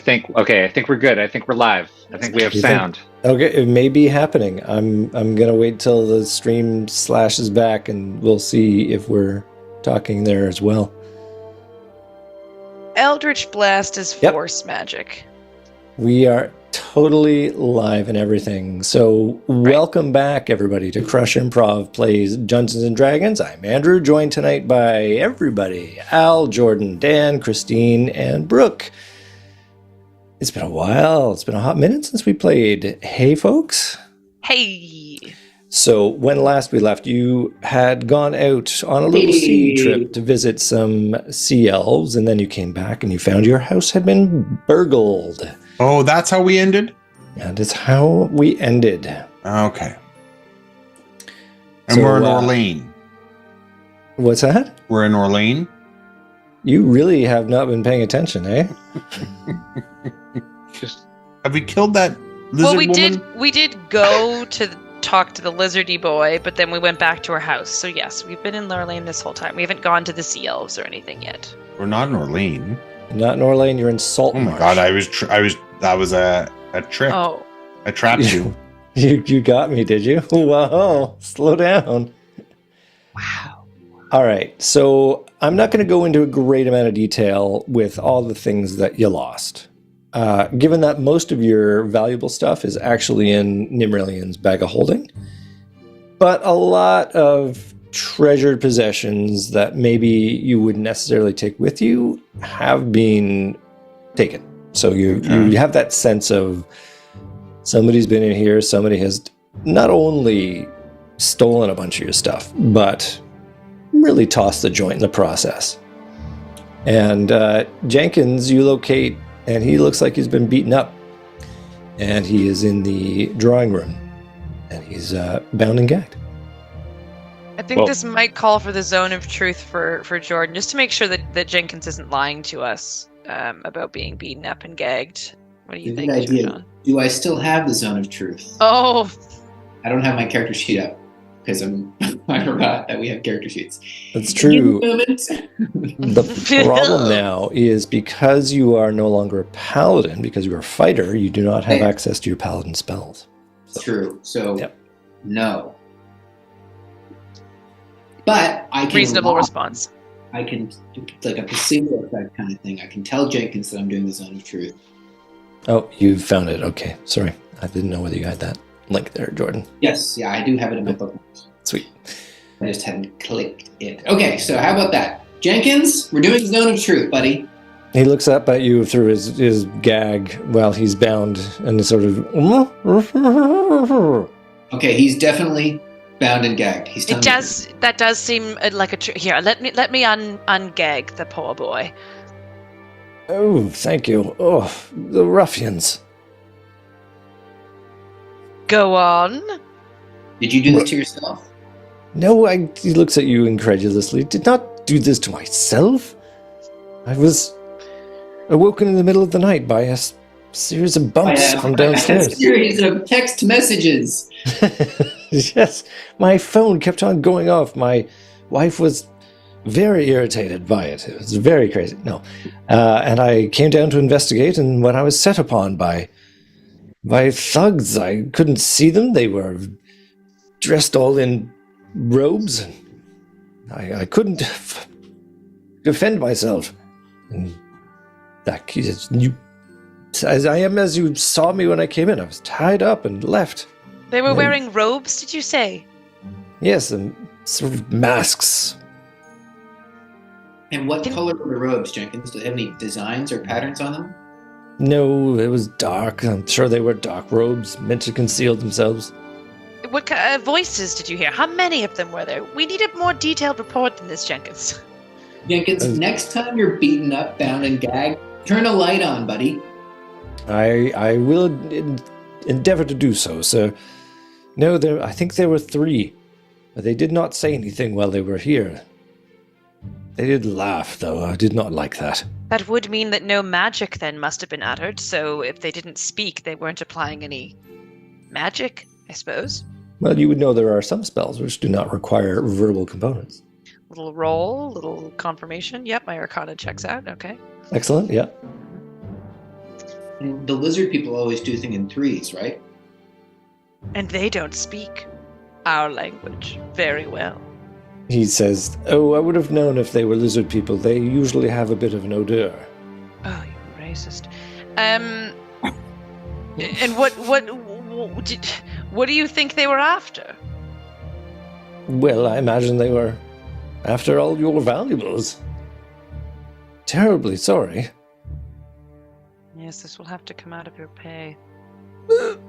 think we're good. I think we're live. I think we have sound. Okay, it may be happening. I'm gonna wait till the stream slashes back, and we'll see if we're talking there as well. Eldritch Blast is force magic. We are totally live and everything. So welcome back, everybody, to Crush Improv Plays Dungeons and Dragons. I'm Andrew, joined tonight by everybody: Al, Jordan, Dan, Christine, and Brooke. It's been a while. It's been a hot minute since we played. Hey, folks. Hey. So when last we left, you had gone out on a little sea trip to visit some sea elves, and then you came back and you found your house had been burgled. Oh, that's how we ended? That is how we ended. Okay. And So, we're in Orleans. What's that? We're in Orleans? You really have not been paying attention, eh? Have we killed that lizard woman? We did go to talk to the lizardy boy, but then we went back to our house. So yes, we've been in Lurlane this whole time. We haven't gone to the sea elves or anything yet. We're not in Orleans. Not in Orleans, you're in Salt Oh my Marsh. god, that was a trick. Oh. I trapped you. You got me, did you? Whoa, slow down. Wow. All right, so I'm not going to go into a great amount of detail with all the things that you lost. Given that most of your valuable stuff is actually in Nimrilion's bag of holding, but a lot of treasured possessions that maybe you wouldn't necessarily take with you have been taken. So you have that sense of somebody's been in here, somebody has not only stolen a bunch of your stuff, but really tossed the joint in the process. And Jenkins, you locate, and he looks like he's been beaten up. And he is in the drawing room, and he's bound and gagged. I think this might call for the zone of truth for Jordan, just to make sure that Jenkins isn't lying to us about being beaten up and gagged. What do you think, Jordan? Do I still have the zone of truth? Oh. I don't have my character sheet up because I forgot that we have character sheets. That's true. The The problem now is because you are no longer a paladin, because you are a fighter, you do not have access to your paladin spells. True. So, no. But I can... Reasonable response. I can, like a placebo effect kind of thing. I can tell Jenkins that I'm doing the zone of truth. Oh, you found it. Okay, sorry. I didn't know whether you had that link there, Jordan. Yes, yeah, I do have it in my book. Sweet. I just hadn't clicked it. Okay, so how about that? Jenkins, we're doing zone of truth, buddy. He looks up at you through his gag while he's bound and is sort of... Okay, he's definitely bound and gagged. That does seem like a here. Let me ungag the poor boy. Oh, thank you. Oh, the ruffians. Go on. Did you do this to yourself? No, he looks at you incredulously. Did not do this to myself. I was awoken in the middle of the night by a series of bumps from downstairs. A series of text messages. Yes, my phone kept on going off. My wife was very irritated by it. It was very crazy. No. And I came down to investigate, and when I was set upon by thugs, I couldn't see them. They were dressed all in robes. I couldn't defend myself. And as you saw me when I came in, I was tied up and left. They were wearing robes, did you say? Yes, and sort of masks. And what color were the robes, Jenkins? Do they have any designs or patterns on them? No, it was dark. I'm sure they were dark robes meant to conceal themselves. What kind of voices did you hear? How many of them were there? We need a more detailed report than this, Jenkins. Jenkins, next time you're beaten up, bound, and gagged, turn a light on, buddy. I will endeavor to do so, sir. No, I think there were 3, but they did not say anything while they were here. They did laugh, though. I did not like that. That would mean that no magic then must have been uttered, so if they didn't speak, they weren't applying any magic, I suppose. Well, you would know there are some spells which do not require verbal components. Little roll, little confirmation. Yep, my Arcana checks out. Okay. Excellent, yeah. And the lizard people always do things in threes, right? And they don't speak our language very well. He says, "Oh, I would have known if they were lizard people. They usually have a bit of an odor." Oh, you racist. And what do you think they were after? Well, I imagine they were after all your valuables. Terribly sorry. Yes, this will have to come out of your pay.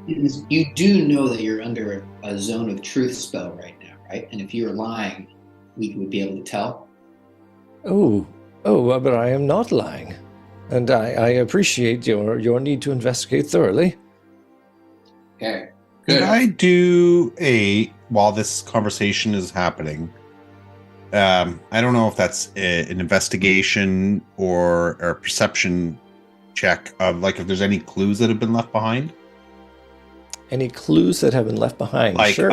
You do know that you're under a zone of truth spell right now, right? And if you're lying, we would be able to tell. Oh, but I am not lying. And I appreciate your need to investigate thoroughly. Okay. Could Good. I do while this conversation is happening? I don't know if that's an investigation or a perception check of like if there's any clues that have been left behind. Any clues that have been left behind? Like sure.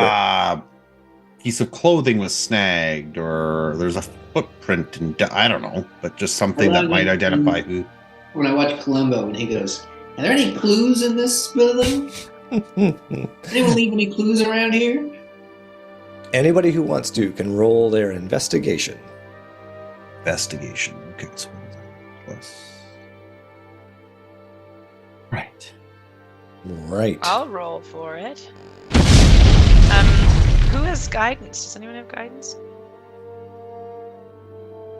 Piece of clothing was snagged, or there's a footprint, and I don't know, but just something that might identify who. When I watch Columbo and he goes, "Are there any clues in this building? Anyone leave any clues around here?" Anybody who wants to can roll their investigation. Investigation. Okay, so what is that? Plus. Right. Right. I'll roll for it. Who has guidance? Does anyone have guidance?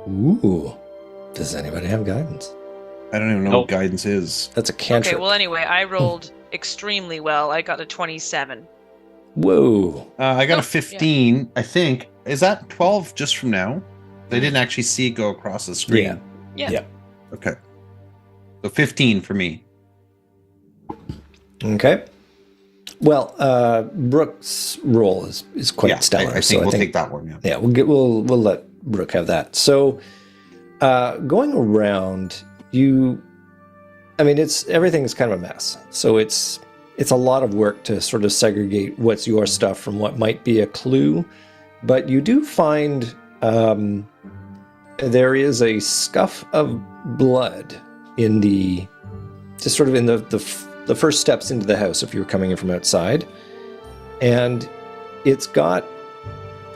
Ooh. Does anybody have guidance? I don't even know Nope. what guidance is. That's a cantrip. Okay, well anyway, I rolled extremely well. I got a 27. Whoa. I got Oh, a 15, I think. Is that 12 just from now? They didn't actually see it go across the screen. Yeah. Yeah. Okay. So 15 for me. Okay. Well, Brooke's roll is quite stellar. I think we'll take that one. Yeah. Yeah, we'll let Brooke have that. So, going around, everything's kind of a mess. So it's a lot of work to sort of segregate what's your stuff from what might be a clue. But you do find there is a scuff of blood in the first steps into the house if you're coming in from outside, and it's got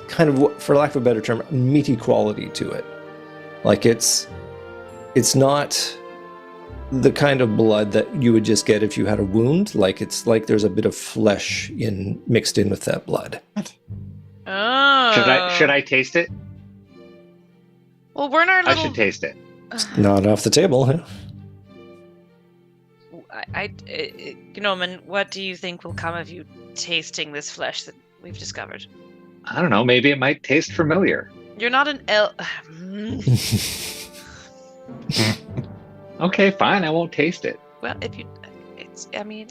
kind of, for lack of a better term, meaty quality to it. Like it's not the kind of blood that you would just get if you had a wound. Like it's like there's a bit of flesh mixed in with that blood. Oh. Should I taste it? Well, we're in our I little... should taste it. Not off the table. Huh? Gnomon, what do you think will come of you tasting this flesh that we've discovered? I don't know. Maybe it might taste familiar. You're not an elf. Okay, fine. I won't taste it. Well,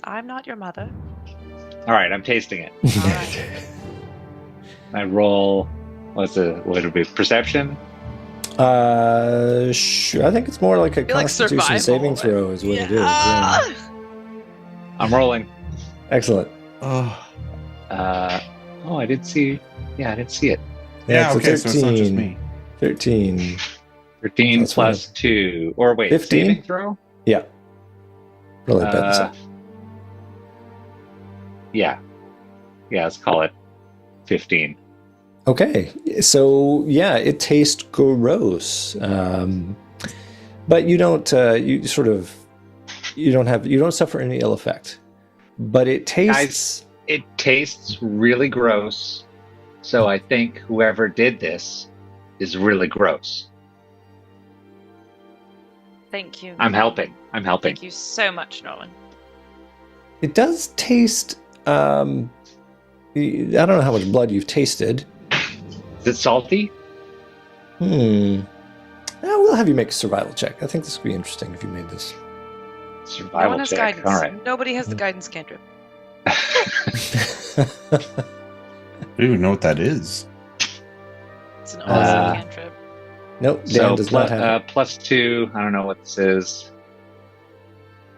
I'm not your mother. All right, I'm tasting it. All right. I roll. What would be? Perception? Sure. I think it's more like a Feel like Constitution survival. saving throw is what it is. Yeah. I'm rolling. Excellent. Oh. I did see. Yeah, I did see it. Yeah, it's a okay, so it's not just me. 13. 13 That's plus 2. Or wait, 15? saving throw? Yeah. Really bad. Yeah. Yeah, let's call it 15. Okay, so yeah, it tastes gross, but you don't. You don't suffer any ill effect. But it tastes. Guys, it tastes really gross. So I think whoever did this is really gross. Thank you. I'm helping. Thank you so much, Nolan. It does taste. I don't know how much blood you've tasted. Is it salty? We'll have you make a survival check. I think this would be interesting if you made this. No Survival one has check. guidance. All right. Nobody has the guidance cantrip. I don't even know what that is. It's an awesome Uh, cantrip. Nope, Dan So does not have it. plus 2. I don't know what this is.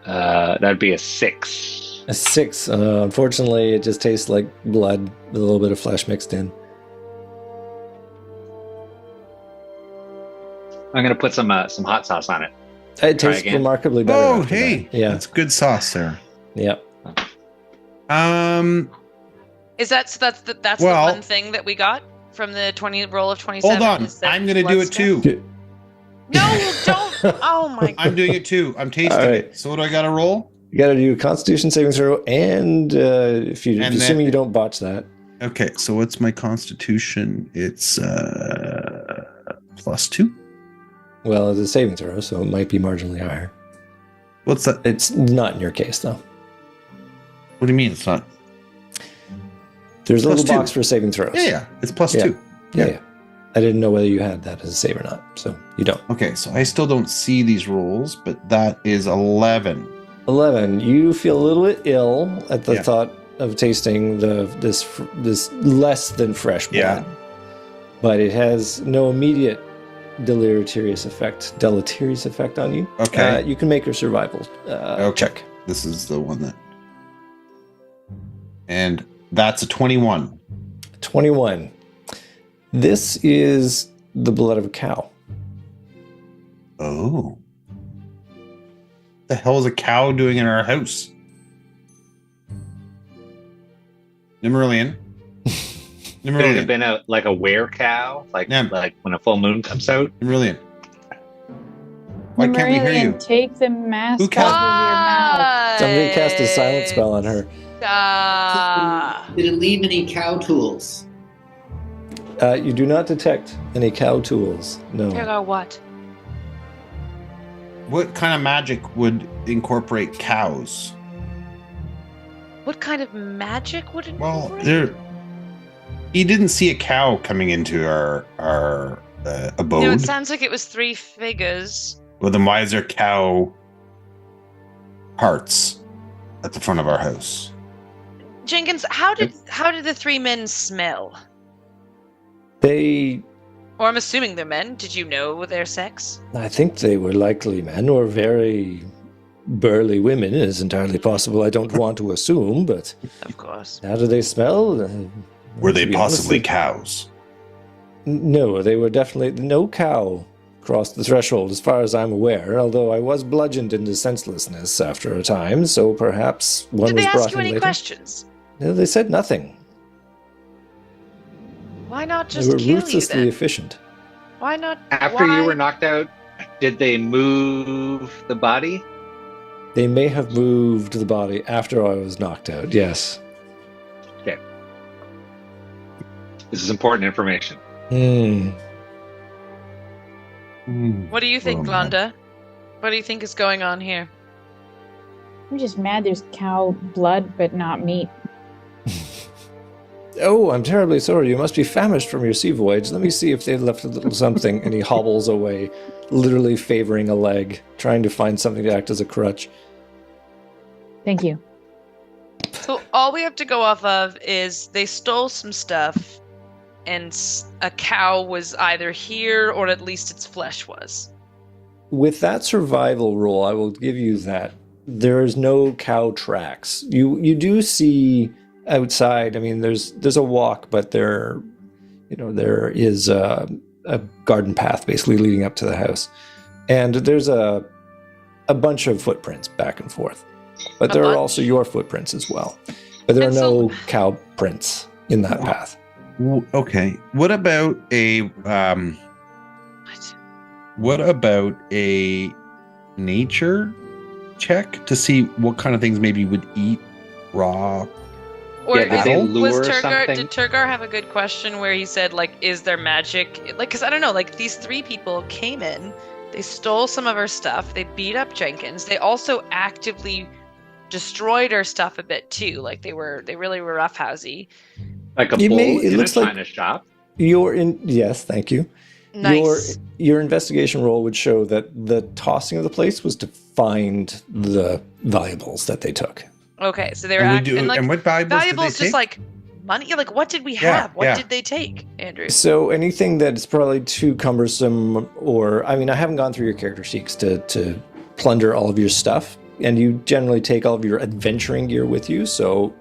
That'd be a 6. A 6. Unfortunately, it just tastes like blood with a little bit of flesh mixed in. I'm gonna put some hot sauce on it. It tastes again. remarkably better. Oh, after hey. that. Yeah. That's good sauce there. Yeah. Is that's the Well- one thing that we got from the 20 roll of 27? Hold on. is that I'm going to blood do it stuff? too. No, don't. Oh my god. I'm doing it too. I'm tasting All right. it. So what do I got to roll? You got to do a Constitution saving throw, and if you, And assuming then- you don't botch that, Okay, so what's my constitution? It's +2. well, it's a saving throw, so it might be marginally higher. What's that? It's not in your case, though. What do you mean it's not? There's a Plus little two. box for saving throws. Yeah. It's +2. Yeah. Yeah. Yeah. I didn't know whether you had that as a save or not, so you don't. Okay, so I still don't see these rolls, but that is 11. 11. You feel a little bit ill at the Yeah. thought of tasting this less than fresh blood. Yeah. But it has no immediate deleterious effect on you. Okay. You can make your survival check. This is the one that. And that's a 21. 21. This is the blood of a cow. Oh. The hell is a cow doing in our house? Nimmerlian. Could it have been a were cow, like when a full moon comes out? Nimmerlian. Why can't we hear you? Take the mask Who off cast- of your mouth. Somebody cast a silent spell on her. Did it leave any cow tools? You do not detect any cow tools. No. Here go what? What kind of magic would incorporate cows? What kind of magic would it? Well, incorporate? he didn't see a cow coming into our abode. No, it sounds like it was 3 figures. Well, then why is there cow parts at the front of our house? Jenkins, how did the 3 men smell? They, Or I'm assuming they're men. Did you know their sex? I think they were likely men or very burly women. It is entirely possible. I don't want to assume, but Of course. how do they smell? Were they To be possibly honest, cows? No, they were definitely no cow crossed the threshold as far as I'm aware, although I was bludgeoned into senselessness after a time, so perhaps one Did was they brought ask you in any later. questions? No, they said nothing. Why not They just were kill you ruthlessly then? efficient. Why not? After why? you were knocked out, did they move the body? They may have moved the body after I was knocked out, yes. Okay. This is important information. What do you think, Oh, man. Glonda? What do you think is going on here? I'm just mad there's cow blood, but not meat. Oh, I'm terribly sorry. You must be famished from your sea voyage. Let me see if they left a little something. And he hobbles away, literally favoring a leg, trying to find something to act as a crutch. Thank you. So all we have to go off of is they stole some stuff, and a cow was either here or at least its flesh was. With that survival roll, I will give you that. There is no cow tracks. You do see outside. I mean, there's a walk, but there is a garden path basically leading up to the house, and there's a bunch of footprints back and forth. But there are also your footprints as well. But there are no cow prints in that path. Okay. What about a What about a nature check to see what kind of things maybe would eat raw? Or Yeah, did they lure Turgar, something? did Turgar have a good question where he said, like, is there magic? Like, because I don't know, like, these 3 people came in, they stole some of our stuff, they beat up Jenkins, they also actively destroyed our stuff a bit too. Like, they really were roughhousey. Like a It bull may- it in looks a like- china shop? Yes, thank you. Nice. Your investigation roll would show that the tossing of the place was to find the valuables that they took. Okay, so they were And what valuables did they valuables take? just like money. Yeah, like, what did we Yeah, have? What yeah. did they take, Andrew? So anything that's probably too cumbersome, or I mean, I haven't gone through your character sheets to plunder all of your stuff, and you generally take all of your adventuring gear with you, so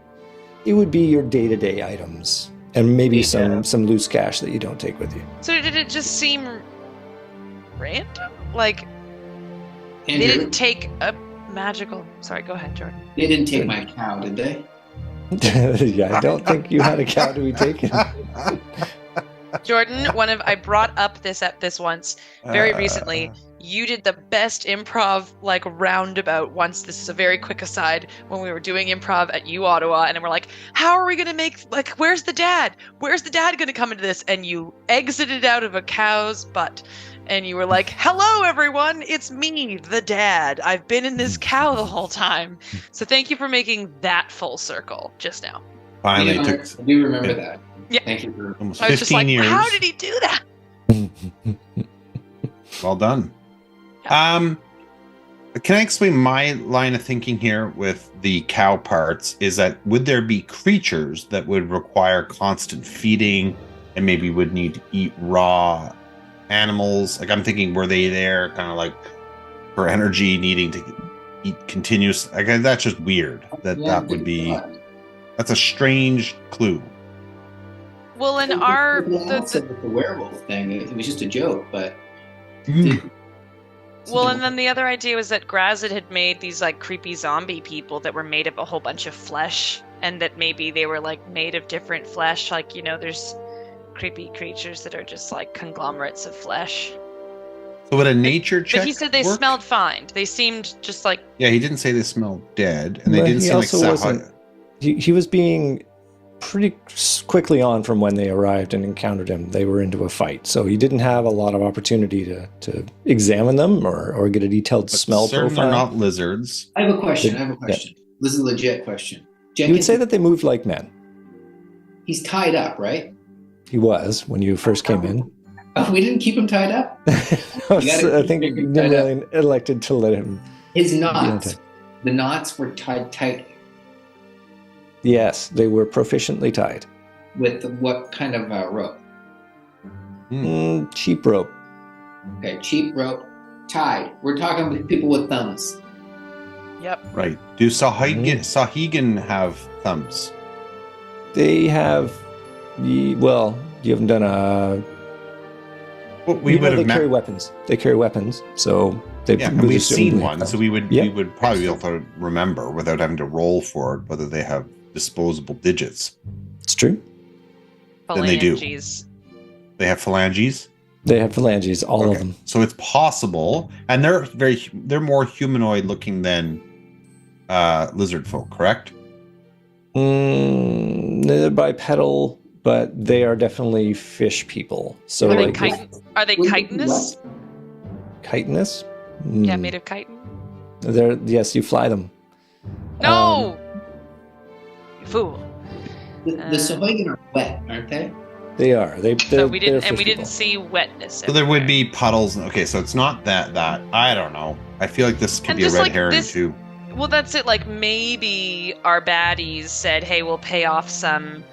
it would be your day-to-day items and maybe some loose cash that you don't take with you. So did it just seem random? Like, They Andrew, didn't take a magical. Sorry, go ahead, Jordan. they didn't take my cow, did they? Yeah, I don't think you had a cow to be taken. Jordan, I brought up this once very recently. You did the best improv like roundabout once. This is a very quick aside. When we were doing improv at U Ottawa, and we're like, "How are we gonna make like? Where's the dad? Where's the dad gonna come into this?" And you exited out of a cow's butt, and you were like, "Hello, everyone! It's me, the dad. I've been in this cow the whole time." So thank you for making that full circle just now. Finally I took do remember that. Yeah. Thank you for. almost I was just 15 like, years. "How did he do that?" Well done. Can I explain my line of thinking here with the cow parts? Is that would there be creatures that would require constant feeding and maybe would need to eat raw animals? Like I'm thinking, were they there kind of like for energy, needing to eat continuous? Like that's just weird. That would be. That's a strange clue. Well, in the werewolf thing, it was just a joke, but. Well, and then the other idea was that Grazit had made these like creepy zombie people that were made of a whole bunch of flesh, and that maybe they were like made of different flesh. Like, there's creepy creatures that are just like conglomerates of flesh. So would a nature check? But he said they work? smelled fine. They seemed just like. Yeah, he didn't say they smelled dead, and they But didn't he seem like also wasn't- He was being pretty quickly on from when they arrived and encountered him. They were into a fight, so he didn't have a lot of opportunity to examine them or get a detailed smell certainly profile. not lizards. I have a question. This is a legit question. You would say that they moved like men. He's tied up, right? He was when you first came in. Oh, we didn't keep him tied up? I gotta think keep him tied Nimralian elected to let him. His knots. The knots were tied tightly. Yes, they were proficiently tied. With what kind of rope? Cheap rope. Okay, cheap rope, tied. We're talking with people with thumbs. Yep. Right. Do Sahuagin have thumbs? They have. Well, you haven't done a. Well, we would have they met. carry weapons. They carry weapons, so they. Yeah, and we've seen one, so we would probably be able to remember without having to roll for it whether they have disposable digits. It's true. Then they do. Phalanges. They have phalanges. They have phalanges, all of them. So it's possible, and they're more humanoid looking than lizard folk, correct? They're bipedal, but they are definitely fish people. So Are they like chitinous? chitinous? Yeah, made of chitin. Yes, you fly them. No, you fool. The Sahuagin are wet, aren't they? They are. So we didn't, they're and we fish didn't people. see wetness. So there would everywhere. be puddles. Okay, so it's not that I don't know. I feel like this could And be a just red like herring this- too. Well, that's it. Like maybe our baddies said, "Hey, we'll pay off some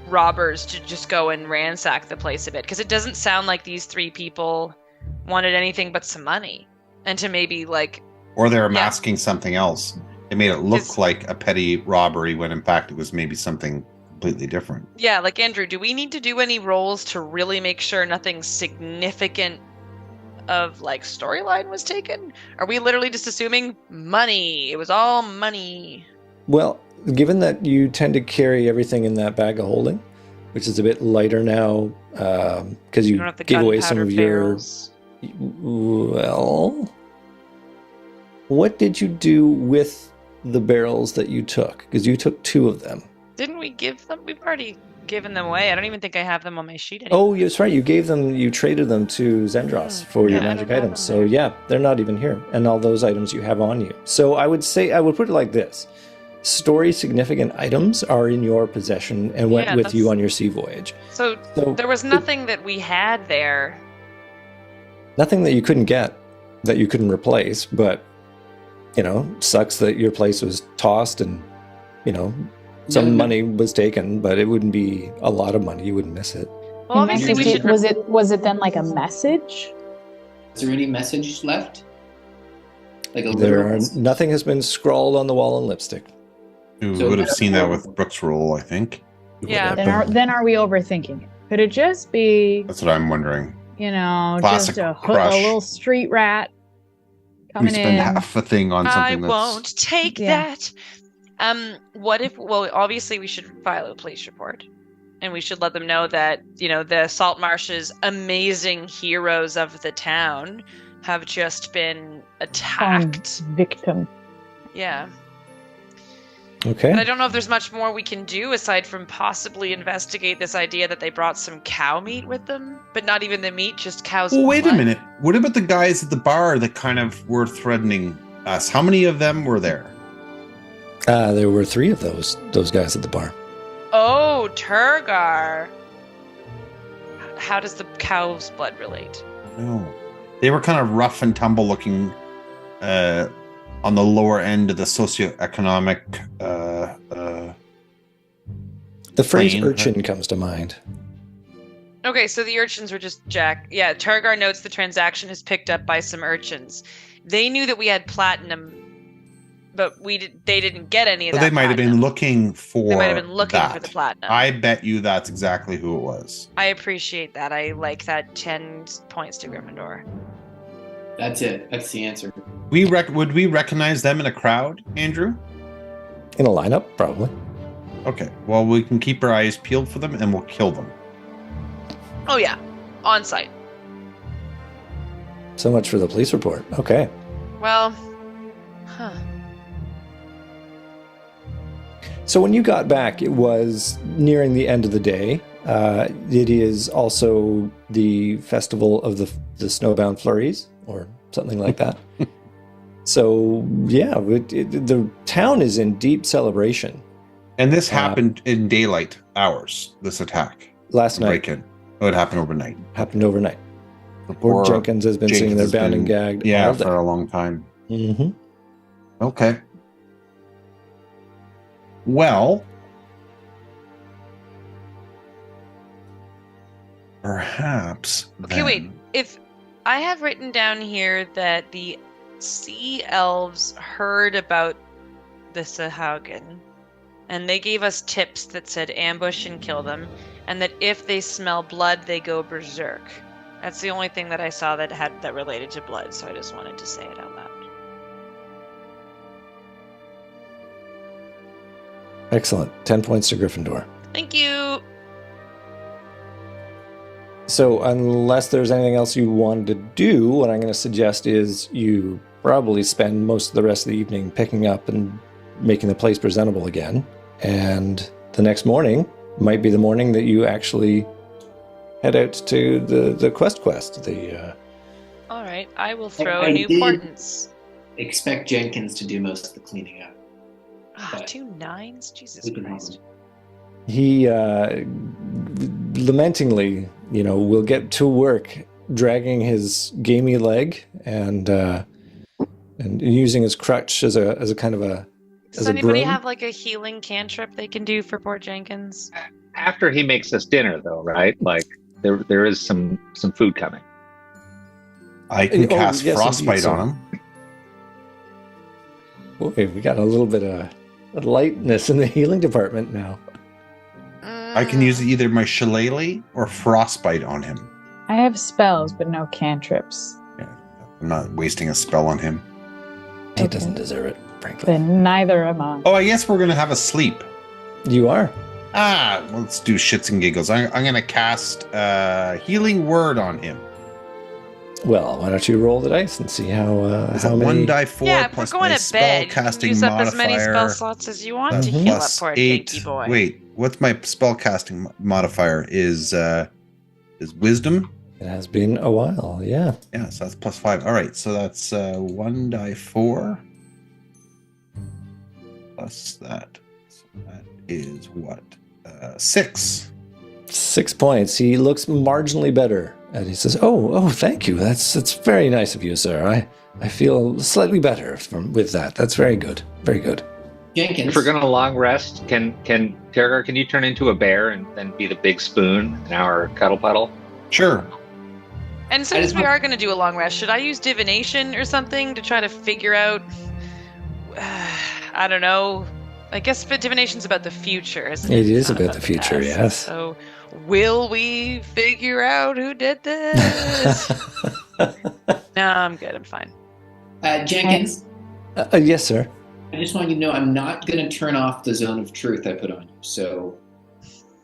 robbers to just go and ransack the place a bit," because it doesn't sound like these three people wanted anything but some money, and to maybe like. Or they were masking something else. They made it look It's- like a petty robbery when in fact it was maybe something completely different. Yeah, like Andrew, do we need to do any rolls to really make sure nothing significant of like storyline was taken? Are we literally just assuming money? It was all money. Well, given that you tend to carry everything in that bag of holding, which is a bit lighter now, because you don't have the gave away some gunpowder of your. barrels. Well, what did you do with the barrels that you took? Because you took 2 of them. Didn't we give them? We've already given them away. I don't even think I have them on my sheet anymore. Oh, that's right. You traded them to Zendros for your Yeah, I magic don't have items. them So there. yeah, they're not even here. And all those items you have on you. So I would put it like this. Story significant items are in your possession and went Yeah, with you that's- on your sea voyage. So there was nothing that we had there. Nothing that you couldn't get, that you couldn't replace, but, sucks that your place was tossed and, some No. money was taken, but it wouldn't be a lot of money. You wouldn't miss it. Well, obviously we should. Was it then like a message? Is there any message left? Like a There literal are message? nothing has been scrawled on the wall in lipstick. We So would have that's seen that more- with Brooks' roll, I think. Yeah. Then are we overthinking it? Could it just be, That's what I'm wondering. just Classic a crush. little street rat Coming spend in. half a thing on I something that's... won't take Yeah. that. What if? Well, obviously we should file a police report, and we should let them know that the Salt Marshes, amazing heroes of the town, have just been attacked. Victim. Yeah. Okay. But I don't know if there's much more we can do aside from possibly investigate this idea that they brought some cow meat with them, but not even the meat, just cow's Well, wait a blood. minute. What about the guys at the bar that kind of were threatening us? How many of them were there? There were 3 of those guys at the bar. Oh, Turgar. How does the cow's blood relate? No. They were kind of rough and tumble looking on the lower end of the socioeconomic The phrase Plain. urchin comes to mind. Okay, so the urchins were just Jack. Yeah, Turgar notes the transaction is picked up by some urchins. They knew that we had platinum, but they didn't get any of But that. they might have been platinum. looking for They might have been looking that. for the platinum. I bet you that's exactly who it was. I appreciate that. I like that. 10 points to Gryffindor. That's it. That's the answer. Would we recognize them in a crowd, Andrew? In a lineup, probably. Okay. Well, we can keep our eyes peeled for them and we'll kill them. Oh yeah, on site. So much for the police report. Okay. Well, huh. So when you got back, it was nearing the end of the day. It is also the festival of the Snowbound Flurries, or something like that. So yeah, the town is in deep celebration. And this happened in daylight hours, this attack. Last night Break-in. Oh, it happened overnight. happened overnight. Poor Jenkins has been sitting there has bound and been- gagged Yeah, all day. for a long time. Mm-hmm. Okay. Well, perhaps. Okay, wait. then- If I have written down here that the sea elves heard about the Sahagin, and they gave us tips that said ambush and kill them, and that if they smell blood, they go berserk. That's the only thing that I saw that related to blood, so I just wanted to say it out loud. Excellent. 10 points to Gryffindor. Thank you. So unless there's anything else you wanted to do, what I'm going to suggest is you probably spend most of the rest of the evening picking up and making the place presentable again. And the next morning might be the morning that you actually head out to the quest. All right, I will throw I new did- portents. Expect Jenkins to do most of the cleaning up. Ah, 2 9s? Jesus We can help Christ. him. He lamentingly, will get to work dragging his gamey leg and using his crutch as a kind of a Does as a anybody broom. have like a healing cantrip they can do for poor Jenkins? After he makes us dinner, though, right? Like there is some food coming. I can Oh, cast yes, frostbite indeed, so- on him. Boy, we got a little bit of lightness in the healing department now. I can use either my shillelagh or frostbite on him. I have spells, but no cantrips. I'm not wasting a spell on him. He Okay. doesn't deserve it, frankly. Then neither am I. Oh, I guess we're going to have a sleep. You are. Well, let's do shits and giggles. I'm going to cast healing word on him. Well, why don't you roll the dice and see how Is how that many? 1d4 Yeah, if we're plus going my to spell bed, you can casting use up modifier? as many spell slots as you want That's to heal up plus poor 8. Jakey boy. Wait, what's my spell casting modifier? Is wisdom? It has been a while. Yeah. Yeah, so that's plus 5. All right, so that's 1d4 plus that. So that is what? 6. 6 points. He looks marginally better, and he says, "Oh, thank you. That's very nice of you, sir. I feel slightly better with that. That's very good. Very good." Jenkins. If we're gonna long rest, can Tergar, can you turn into a bear and then be the big spoon in our cuddle puddle? Sure. And just since we want- are going to do a long rest, should I use divination or something to try to figure out? I don't know. I guess divination's about the future, isn't it? It is It's not about the future, past. yes. So, will we figure out who did this? No, I'm good. I'm fine. Jenkins, Yes, sir. I just want you to know I'm not going to turn off the zone of truth I put on you. So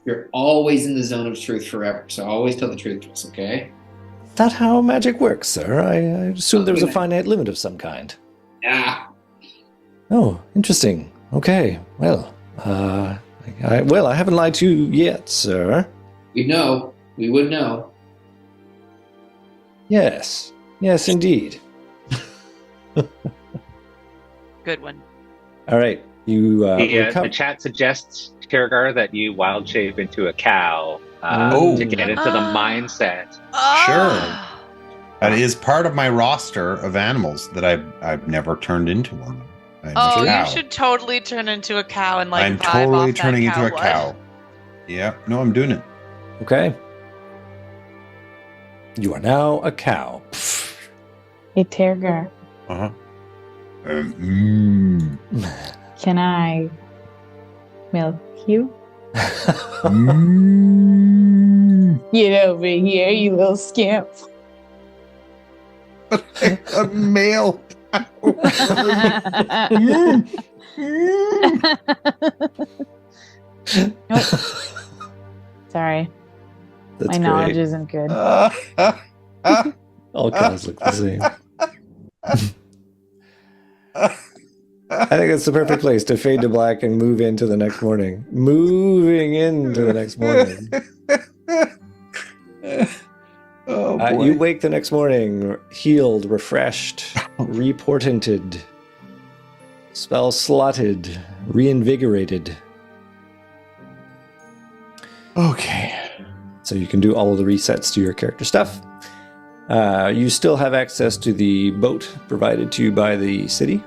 you're always in the zone of truth forever. So always tell the truth to us, okay? Not how magic works, sir. I assumed there was a Okay. finite limit of some kind. Yeah. Oh, interesting. Okay. Well, I haven't lied to you yet, sir. We know. We would know. Yes. Yes, indeed. Good one. All right. You The chat suggests, Kirgar, that you wild shape into a cow to get into the mindset. Ah! That is part of my roster of animals that I've never turned into one. I'm a Oh, cow. you should totally turn into a cow and like I'm vibe totally off that turning into a blood. cow. Yeah, no, I'm doing it. Okay. You are now a cow. Hey, Tergar, Uh-huh. can I milk you? Get over here, you little scamp. A male. Sorry, That's my knowledge great. isn't good. All cows look the same. I think it's the perfect place to fade to black and move into the next morning. Moving into the next morning. Oh, boy. You wake the next morning, healed, refreshed, reportented, spell slotted, reinvigorated. Okay. So you can do all of the resets to your character stuff. You still have access to the boat provided to you by the city.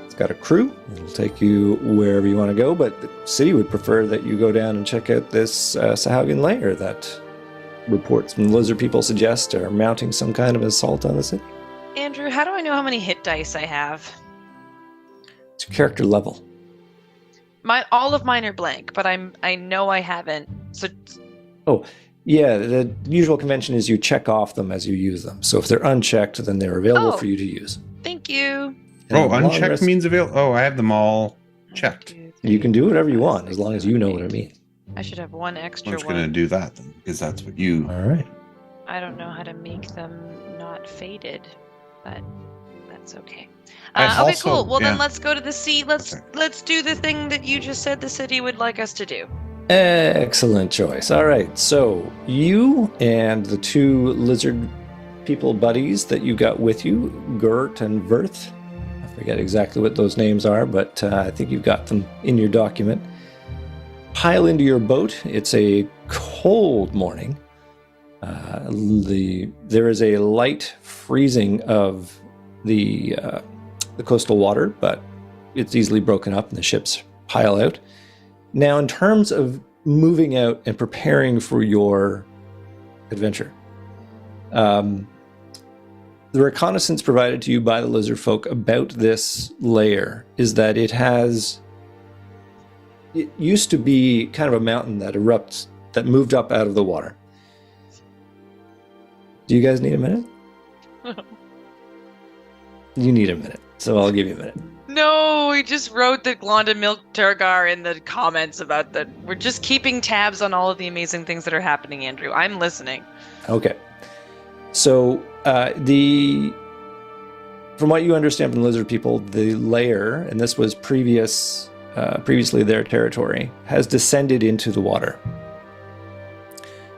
It's got a crew. It'll take you wherever you want to go, but the city would prefer that you go down and check out this Sahaugen lair that reports from the lizard people suggest are mounting some kind of assault on the city. Andrew, how do I know how many hit dice I have? It's your character level. All of mine are blank, but I know I haven't. So Yeah, the usual convention is you check off them as you use them. So if they're unchecked, then they're available Oh. for you to use. thank you. And Oh, the long unchecked rest- means available. Oh, I have them all checked. You can do whatever you want as long as you know what it means. I should have one I'm extra just one. going to do that then, because that's what you. All right. I don't know how to make them not faded, but that's okay. I Okay, also- cool. Well, then yeah. let's go to the sea. Let's Okay. let's do the thing that you just said the city would like us to do. Excellent choice. All right. So you and the two lizard people buddies that you got with you, Gert and Verth. I forget exactly what those names are, but I think you've got them in your document. Pile into your boat. It's a cold morning. There is a light freezing of the coastal water, but it's easily broken up and the ships pile out. Now, in terms of moving out and preparing for your adventure, the reconnaissance provided to you by the lizard folk about this lair is that it used to be kind of a mountain that moved up out of the water. Do you guys need a minute? You need a minute, so I'll give you a minute. No, we just wrote that Glonda Milk Turgar in the comments about that. We're just keeping tabs on all of the amazing things that are happening, Andrew. I'm listening. Okay. So from what you understand from the lizard people, the lair, and this was previously their territory, has descended into the water.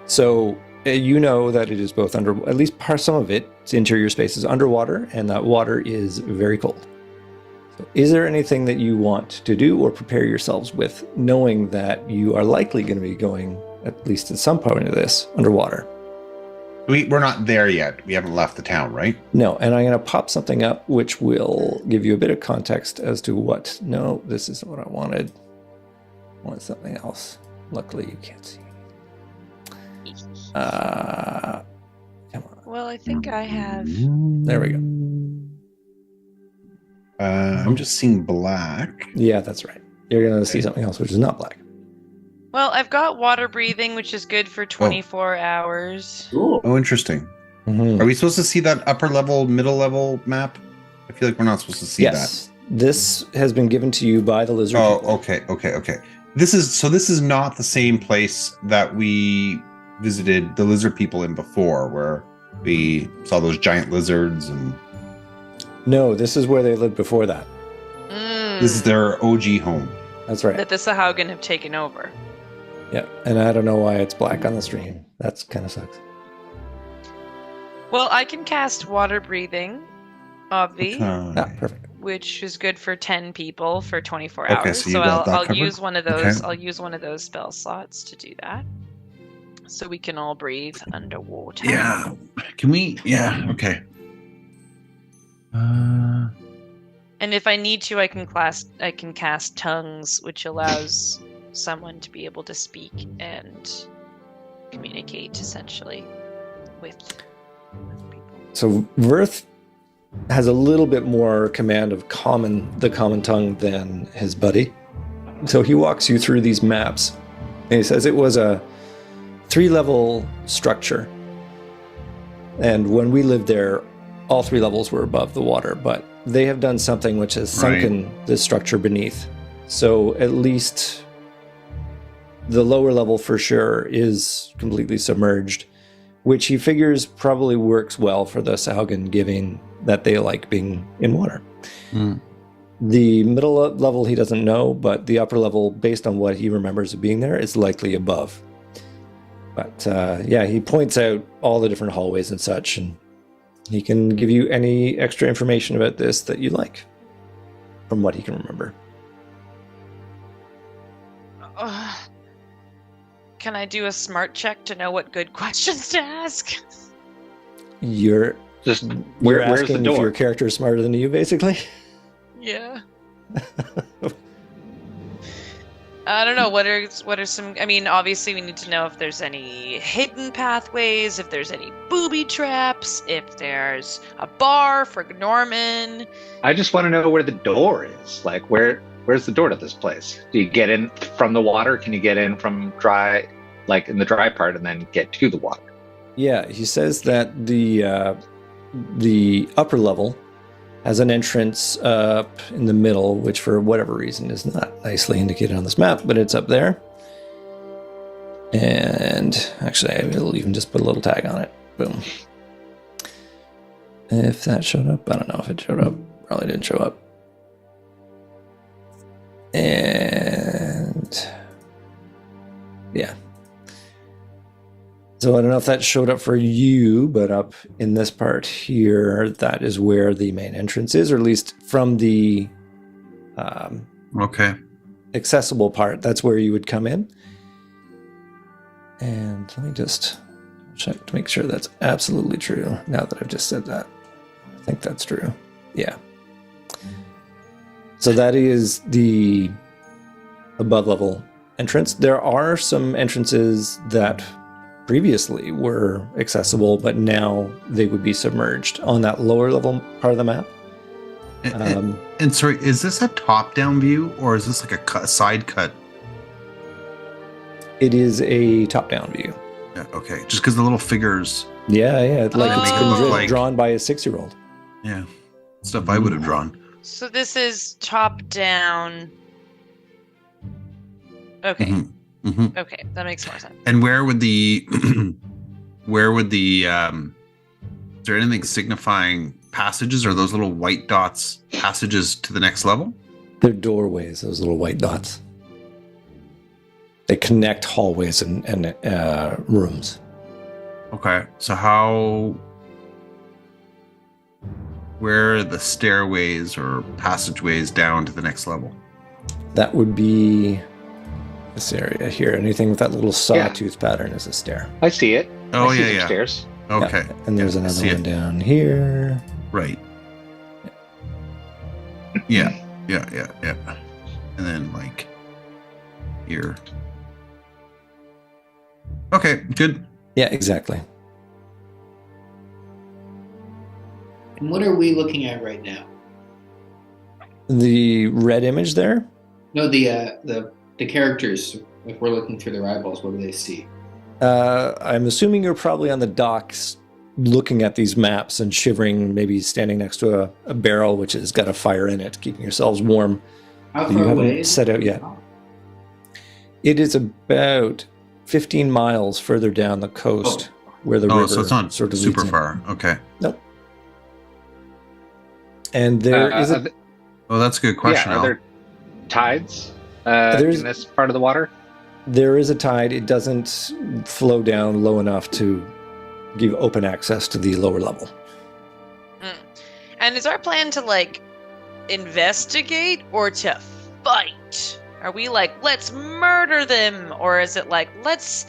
So you know that it is both at least some of its interior space is underwater, and that water is very cold. So is there anything that you want to do or prepare yourselves with, knowing that you are likely going to be going, at least at some point of this, underwater? We're not there yet. We haven't left the town, right? No, and I'm going to pop something up which will give you a bit of context as to what. No, this isn't what I wanted. I wanted something else. Luckily, you can't see. Come on. Well, I think I have. There we go. I'm just seeing black. Yeah, that's right. You're going to see something else which is not black. Well, I've got water breathing, which is good for 24 hours. Cool. Oh, interesting. Mhm. Are we supposed to see that upper level, middle level map? I feel like we're not supposed to see that. Yes, this has been given to you by the lizard. Oh, people. okay. This is not the same place that we visited the lizard people in before, where we saw those giant lizards and. No, this is where they lived before that. This is their OG home. That's right. That the Sahaugen have taken over. Yeah, and I don't know why it's black on the stream. That's kind of sucks. Well, I can cast water breathing, obvi, Perfect. which is good for 10 people for 24 Okay, hours. so you So got that I'll covered? use one of those. Okay. I'll use one of those spell slots to do that, so we can all breathe underwater. Yeah. Can we? Yeah. Okay. And if I need to, I can cast tongues, which allows someone to be able to speak and communicate essentially with people. So Verth has a little bit more command of the common tongue than his buddy. So he walks you through these maps. And he says it was a 3-level structure. And when we lived there, all 3 levels were above the water, but they have done something which has sunken the structure beneath. So at least the lower level for sure is completely submerged, which he figures probably works well for the Sahaugen, given that they like being in water. The middle level he doesn't know, but the upper level, based on what he remembers of being there, is likely above. But yeah, he points out all the different hallways and such, and he can give you any extra information about this that you like, from what he can remember. Can I do a smart check to know what good questions to ask? You're Just you're where's the asking if door? your character is smarter than you, basically. Yeah. I don't know, what are some, I mean, obviously we need to know if there's any hidden pathways, if there's any booby traps, if there's a bar for Norman. I just want to know where the door is. Like, where's the door to this place? Do you get in from the water? Can you get in from dry, like in the dry part, and then get to the water? Yeah, he says that the upper level has an entrance up in the middle, which for whatever reason is not nicely indicated on this map, but it's up there. And actually, I will even just put a little tag on it. Boom. If that showed up, I don't know if it showed up. Probably didn't show up. And yeah. So I don't know if that showed up for you, but up in this part here, that is where the main entrance is, or at least from the accessible part, that's where you would come in. And let me just check to make sure that's absolutely true. Now that I've just said that, I think that's true. Yeah. So that is the above level entrance. There are some entrances that previously were accessible, but now they would be submerged on that lower level part of the map. And sorry, is this a top-down view or is this like a side cut? It is a top-down view. Yeah, okay, just because the little figures. Yeah, like it's been look like- drawn by a 6-year-old. Yeah, stuff I would have drawn. So this is top down. Okay. Mm-hmm. Okay, that makes more sense. And where would the is there anything signifying passages, or those little white dots passages to the next level? They're doorways, those little white dots. They connect hallways and rooms. Okay, so where are the stairways or passageways down to the next level? That would be this area here. Anything with that little sawtooth pattern is a stair. I see it. Oh, I see yeah. some stairs. Okay. Yeah. And there's Yeah, I another see one it. down here. Right. Yeah. And then like here. Okay, good. Yeah, exactly. And what are we looking at right now? The red image there, No, the characters. If we're looking through their eyeballs, what do they see? I'm assuming you're probably on the docks looking at these maps and shivering, maybe standing next to a barrel which has got a fire in it, keeping yourselves warm. How You far haven't away? set out yet. It is about 15 miles further down the coast where the river so it's not sort of super leads in. far. Okay. Nope. And there is a Well, that's a good question. Yeah, are Al. there tides There's- in this part of the water? There is a tide. It doesn't flow down low enough to give open access to the lower level. And is our plan to like investigate or to fight? Are we like, let's murder them? Or is it like, let's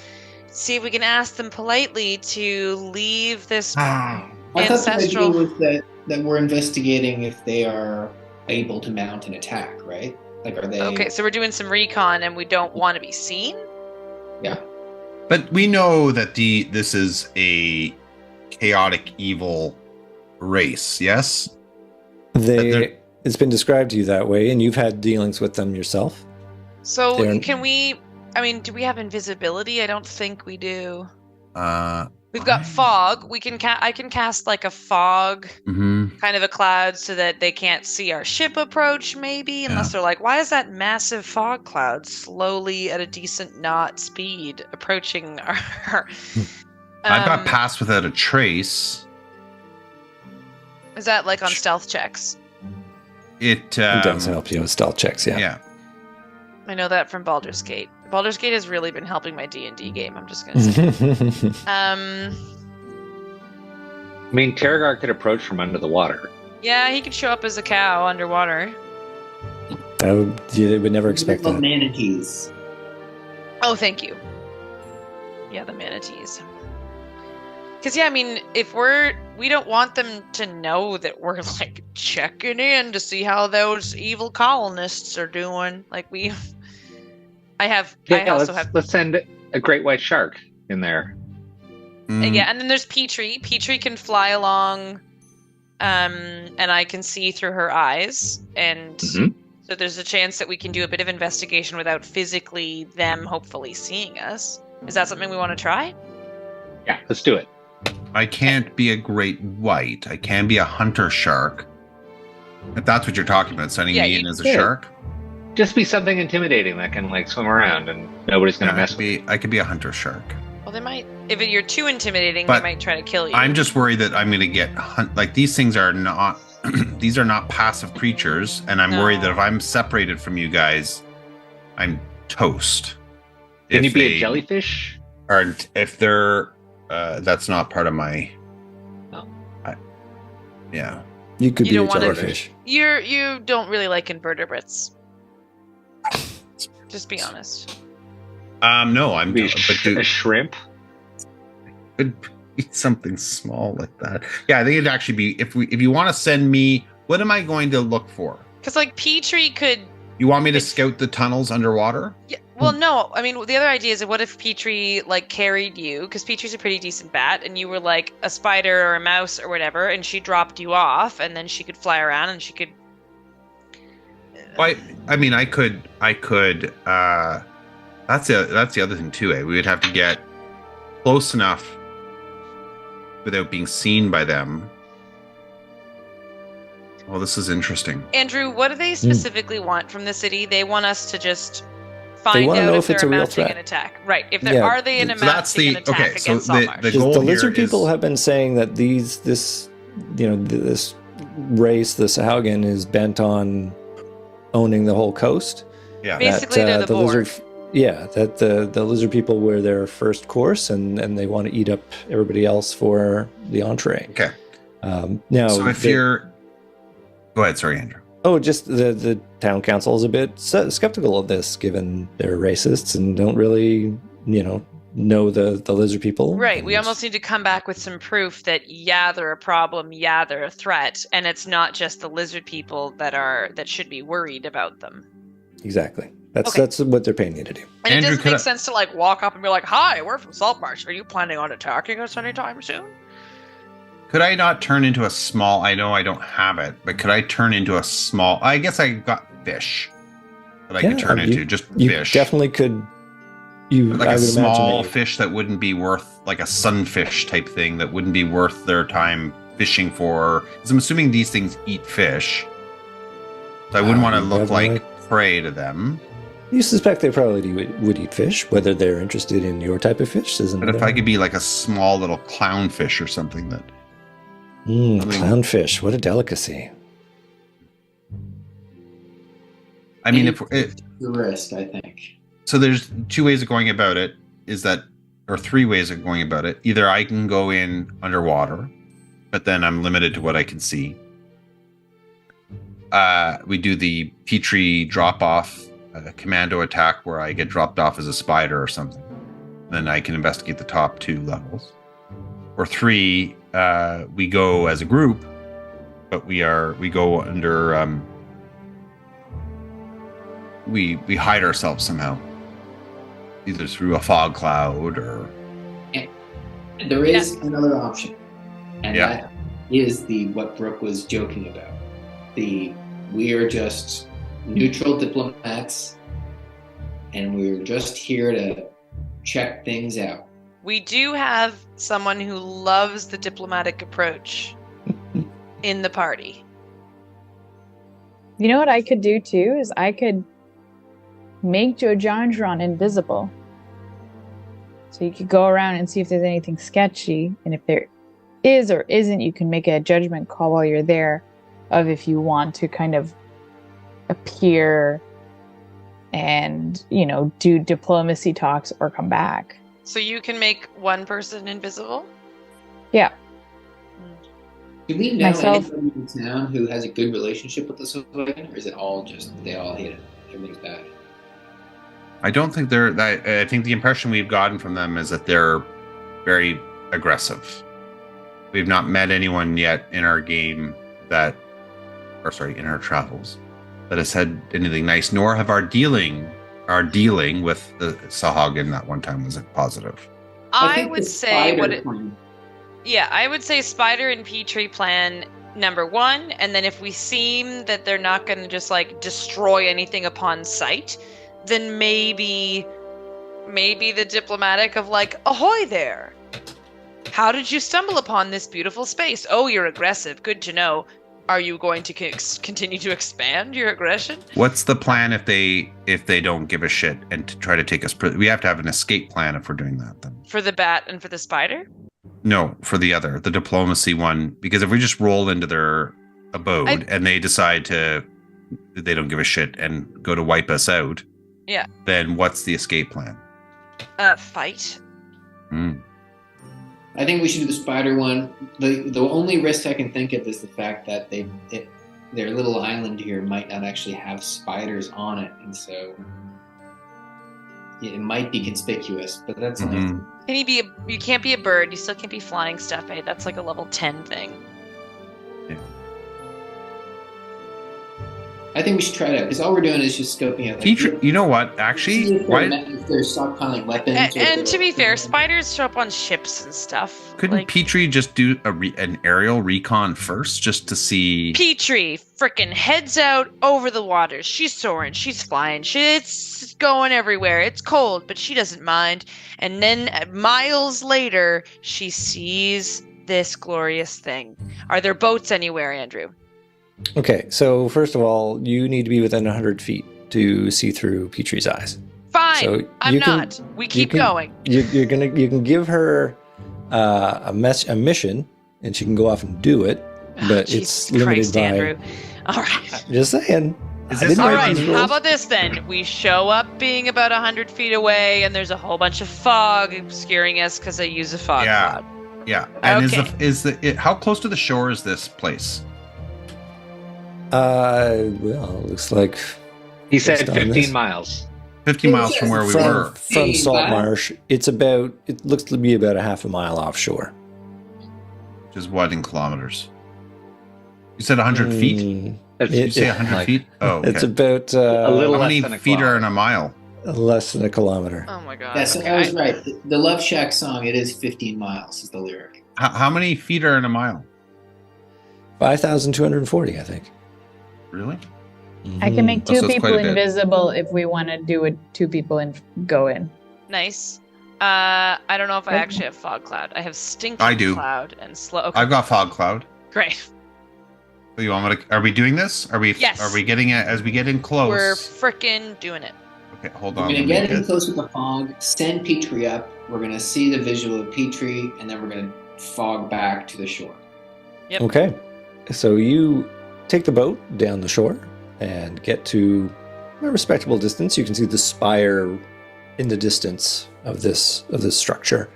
see if we can ask them politely to leave this I thought the ancestral... idea was that we're investigating if they are able to mount an attack, right? Like, are they? Okay, so we're doing some recon and we don't want to be seen? Yeah. But we know that this is a chaotic evil race, yes? It's been described to you that way, and you've had dealings with them yourself. So They're- can we... I mean, do we have invisibility? I don't think we do. We've got I- fog. We can I can cast like a fog Mhm. kind of a cloud so that they can't see our ship approach, maybe, unless they're like, why is that massive fog cloud slowly at a decent knot speed approaching our... I've got pass without a trace. Is that like on stealth checks? It It does help you with stealth checks, yeah. Yeah. I know that from Baldur's Gate. Baldur's Gate has really been helping my D&D game, I'm just gonna say. I mean, Terragar could approach from under the water. Yeah, he could show up as a cow underwater. They would never expect Little that. manatees. Oh, thank you. Yeah, the manatees. Because, yeah, I mean, if we don't want them to know that we're, like, checking in to see how those evil colonists are doing. Like, I also have... Let's send a great white shark in there. Yeah, and then there's Petrie. Petrie can fly along, and I can see through her eyes. And so there's a chance that we can do a bit of investigation without physically them hopefully seeing us. Is that something we want to try? Yeah, let's do it. I can't be a great white. I can be a hunter shark. If that's what you're talking about, sending me in as a shark. Just be something intimidating that can like swim around and nobody's gonna mess with you. I could be a hunter shark. Well, they might. If you're too intimidating, But they might try to kill you. I'm just worried that I'm going to get like these things are not these are not passive creatures, and I'm worried that if I'm separated from you guys, I'm toast. Can you If be they a jellyfish? aren't, if they're that's not part of my. Oh. Yeah. You could You be a don't wanna- jellyfish. You don't really like invertebrates. Just be honest. No, I'm. Be But a shrimp? could be something small like that. Yeah, I think it'd actually be if you want to send me. What am I going to look for? Because like Petrie could. You want me to scout the tunnels underwater? Yeah, well, no. I mean, the other idea is what if Petrie like carried you? Because Petrie's a pretty decent bat, and you were like a spider or a mouse or whatever, and she dropped you off, and then she could fly around, and she could. I mean, I could. That's the other thing too. We would have to get close enough without being seen by them. Well, this is interesting. Andrew, what do they specifically want from the city? They want us to just find wanna out know if if it's they're a real mounting threat. an attack. Right. If there Yeah. are they in a So that's mounting the- an attack okay, so against the- Saltmarsh? the- Because goal the here lizard people is- have been saying that this race, the Sahaugen, is bent on owning the whole coast. Yeah. Basically, they're the Borg. lizard, that the lizard people were their first course, and they want to eat up everybody else for the entree. Okay. Now, So if you're, go ahead. Sorry, Andrew. oh, just the town council is a bit skeptical of this, given they're racists and don't really, know the lizard people. Right. We And- almost need to come back with some proof that they're a problem, they're a threat, and it's not just the lizard people that should be worried about them. Exactly. That's Okay. that's what they're paying you to do. And Andrew, it doesn't could make I- sense to like walk up and be like, "Hi, we're from Saltmarsh. Are you planning on attacking us anytime soon?" Could I not turn into a small? I know I don't have it, but could I turn into a small? I guess I got fish that I could turn into just You fish. definitely could Like I a would imagine small that fish that wouldn't be worth, like a sunfish type thing that wouldn't be worth their time fishing for. Because I'm assuming these things eat fish. So I wouldn't want to you look have like no- prey to them. You suspect they probably would eat fish. Whether they're interested in your type of fish isn't. But if I could be like a small little clownfish or something that. Clownfish, what a delicacy. I mean, if the risk, I think. so, there's two ways of going about it. Or three ways of going about it. Either I can go in underwater, but then I'm limited to what I can see. We do the Petrie drop off commando attack where I get dropped off as a spider or something. Then I can investigate the top 2 levels. Or 3, we go as a group, but we go under. We hide ourselves somehow, either through a fog cloud or. There is another option, and Yeah. that is what Brooke was joking about. We are just neutral diplomats, and we're just here to check things out. We do have someone who loves the diplomatic approach in the party. You know what I could do too is I could make Jojanjron invisible. So you could go around and see if there's anything sketchy, and if there is or isn't, you can make a judgment call while you're there of if you want to kind of appear and, do diplomacy talks or come back. So you can make one person invisible? Yeah. Do we know Myself. anybody in town who has a good relationship with the Sylvan, or is it all just they all hate it? Everything's bad. I don't think I think the impression we've gotten from them is that they're very aggressive. We've not met anyone yet in our game in our travels that has said anything nice, nor have our dealing with the Sahagin that one time was positive. I would say I would say Spider and Petrie plan number 1, and then if we seem that they're not going to just like destroy anything upon sight, then maybe the diplomatic of like, ahoy there. How did you stumble upon this beautiful space? Oh, you're aggressive. Good to know. Are you going to continue to expand your aggression? What's the plan if they don't give a shit and to try to take us? We have to have an escape plan if we're doing that. Then for the bat and for the spider? No, for the diplomacy one. Because if we just roll into their abode and they decide they don't give a shit and go to wipe us out. Yeah. Then what's the escape plan? Fight. I think we should do the spider one. The only risk I can think of is the fact that their little island here might not actually have spiders on it, and so it might be conspicuous. But that's Can you can't be a bird. You still can't be flying stuff. That's like a level 10 thing. Yeah. I think we should try it out because all we're doing is just scoping out. You know what? Actually, if they're stockpiling weapons. And to be fair, spiders show up on ships and stuff. Couldn't Petrie just do an aerial recon first, just to see? Petrie frickin' heads out over the waters. She's soaring. She's flying. It's going everywhere. It's cold, but she doesn't mind. And then miles later, she sees this glorious thing. Are there boats anywhere, Andrew? Okay, so first of all, you need to be within 100 feet to see through Petrie's eyes. Fine, So I'm not. We keep going. You can give her a mission, and she can go off and do it, but it's limited Christ, by. Andrew. All right. Just saying. All right. How about this then? We show up being about 100 feet away, and there's a whole bunch of fog obscuring us because I use a fog cloud. Yeah. And Okay. how close to the shore is this place? Well, it looks like He said Based on 15 this. miles. 50 miles from where we were. from Salt Marsh, it looks to be about a half a mile offshore. Which is what in kilometers? You said 100 feet? Did you say 100 feet? Oh, okay. It's about a little How less many than a feet are in kilometer. a mile? less than a kilometer. Oh my god. Yeah, so I was right. The Love Shack song, it is 15 miles is the lyric. How many feet are in a mile? 5,240, I think. Really? I can make So two it's people quite a bit. invisible if we want to do it. Two people and go in. Nice. I don't know if I actually have fog cloud. I have stinking I do. cloud and slow. Okay, I've got fog cloud. great. You want me to, are we doing this? Are we? Yes. Are we getting it as we get in close? We're frickin' doing it. Okay, hold We're on. gonna let me get in close with the fog, send Petrie up. We're gonna see the visual of Petrie, and then we're gonna fog back to the shore. Yep. Okay. So you take the boat down the shore and get to a respectable distance. You can see the spire in the distance of this structure.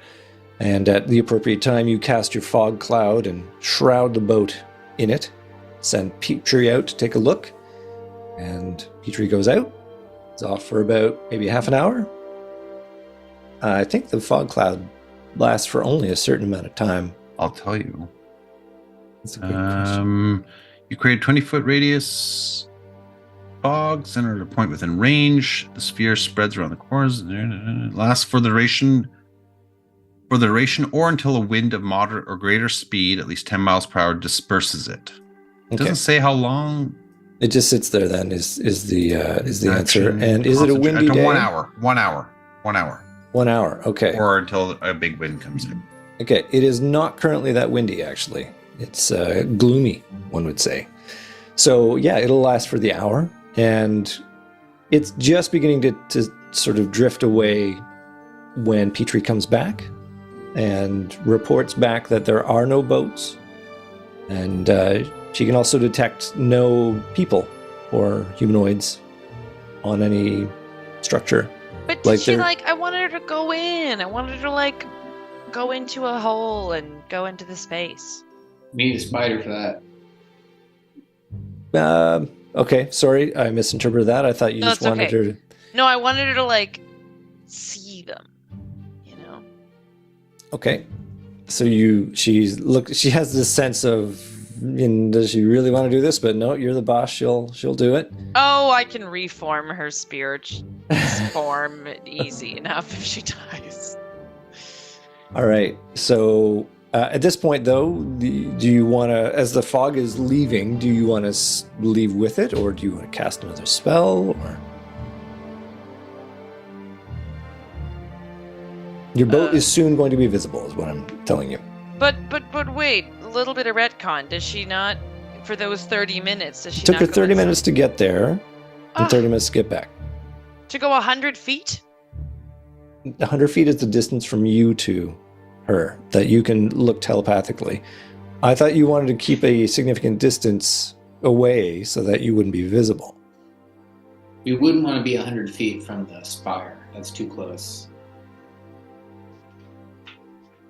And at the appropriate time, you cast your fog cloud and shroud the boat in it. Send Petrie out to take a look. And Petrie goes out. It's off for about maybe half an hour. I think the fog cloud lasts for only a certain amount of time. I'll tell you. That's a good question. You create a 20-foot radius fog centered at a point within range. The sphere spreads around the corners. Lasts for the duration or until a wind of moderate or greater speed, at least 10 miles per hour, disperses it. It doesn't say how long. It just sits there. Then is the answer. And is it a windy day? 1 hour. 1 hour. 1 hour. 1 hour. Okay. Or until a big wind comes in. Okay. It is not currently that windy. Actually, it's gloomy. One would say. So yeah, it'll last for the hour, and it's just beginning to sort of drift away when Petrie comes back and reports back that there are no boats, and she can also detect no people or humanoids on any structure. But did she I wanted her to go in. I wanted her to go into a hole and go into the space. We need a spider for that. Okay, sorry, I misinterpreted that. I thought you just wanted her to... No, I wanted her to see them. Okay. So she has this sense of, does she really want to do this? But no, you're the boss. She'll do it. Oh, I can reform her spirit form easy enough if she dies. All right. So at this point, though, do you want to, as the fog is leaving, do you want to leave with it, or do you want to cast another spell, or? Your boat is soon going to be visible, is what I'm telling you. But wait, a little bit of retcon. Does she not, for those 30 minutes, does she Took not her go 30 inside? minutes to get there, and 30 minutes to get back. To go 100 feet? 100 feet is the distance from you to her that you can look telepathically. I thought you wanted to keep a significant distance away so that you wouldn't be visible. We wouldn't want to be 100 feet from the spire. That's too close.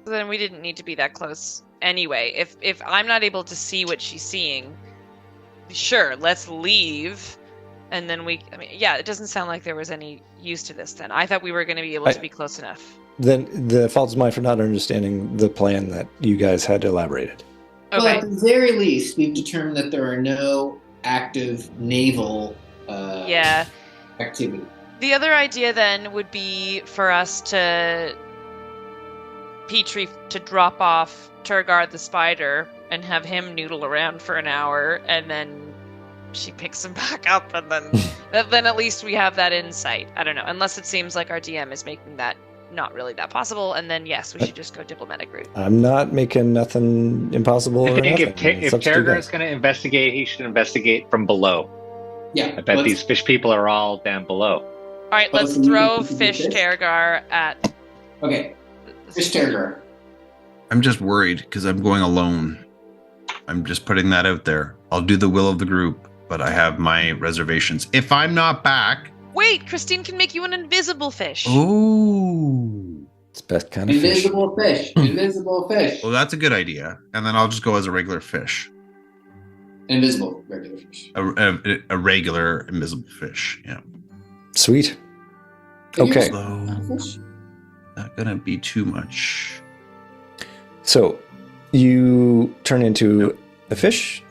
Then we didn't need to be that close anyway. If I'm not able to see what she's seeing, sure, let's leave. And then it doesn't sound like there was any use to this then. I thought we were going to be able to be close enough. Then the fault is mine for not understanding the plan that you guys had elaborated. Okay. Well, at the very least, we've determined that there are no active naval activity. The other idea then would be for us to Petrie to drop off Turgar the spider and have him noodle around for an hour, and then she picks him back up, and then at least we have that insight. I don't know, unless it seems like our DM is making that not really that possible, and then yes, we should just go diplomatic route. I'm not making nothing impossible. I think if It's up to you Turgar guys. is going to investigate, he should investigate from below. Yeah. I bet these fish people are all down below. All right, let's throw Fish Turgar at... Okay, Fish Turgar. I'm just worried because I'm going alone. I'm just putting that out there. I'll do the will of the group, but I have my reservations. If I'm not back... Wait, Christine can make you an invisible fish. Ooh. It's best kind of Invisible fish. Invisible fish. Well, that's a good idea. And then I'll just go as a regular fish. Invisible regular fish. A regular invisible fish, yeah. Sweet. Can you Okay. So, fish? not gonna be too much. So you turn into a fish.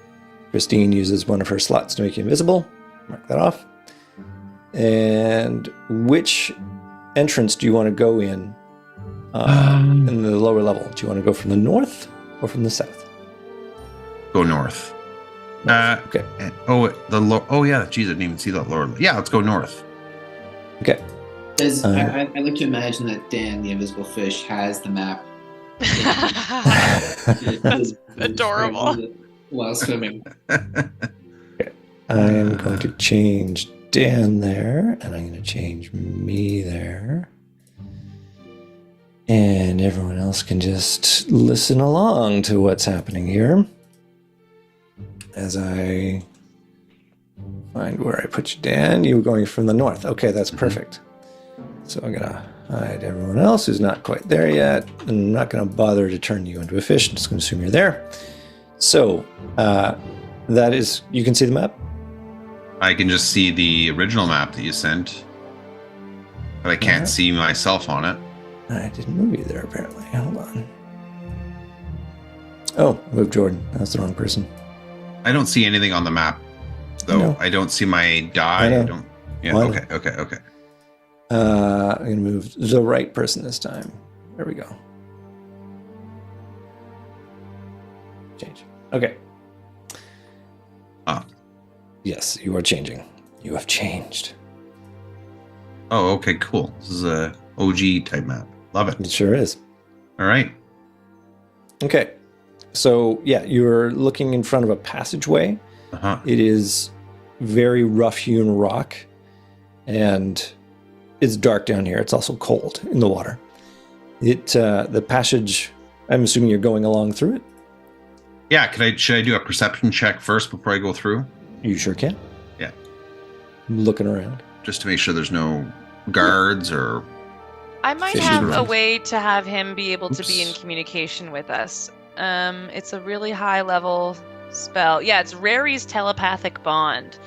Christine uses one of her slots to make you invisible. Mark that off. And which entrance do you want to go in the lower level? Do you want to go from the north or from the south? Go north. Okay. Oh, yeah. Geez, I didn't even see that lower. Yeah, let's go north. Okay. I like to imagine that Dan, the invisible fish, has the map. That's adorable. While swimming. I am going to change Dan there, and I'm going to change me there. And everyone else can just listen along to what's happening here. As I find where I put you, Dan. You were going from the north. Okay, that's perfect. So I'm going to hide everyone else who's not quite there yet. And I'm not going to bother to turn you into a fish. I'm just going to assume you're there. So that is, you can see the map? I can just see the original map that you sent, but I can't see myself on it. I didn't move you there, apparently. Hold on. Oh, moved Jordan. That's the wrong person. I don't see anything on the map, though. I don't see my die. I don't. Yeah. Well, Okay. I'm going to move the right person this time. There we go. Change. Okay. Yes, you are changing. You have changed. Oh, okay, cool. This is a OG type map. Love it. It sure is. All right. Okay. So, yeah, you're looking in front of a passageway. It is very rough-hewn rock, and it's dark down here. It's also cold in the water. The passage, I'm assuming you're going along through it? Yeah, should I do a perception check first before I go through? You sure can. Yeah. Looking around. Just to make sure there's no guards or... I might have a way to have him be able to be in communication with us. It's a really high level spell. Yeah, it's Rary's telepathic bond.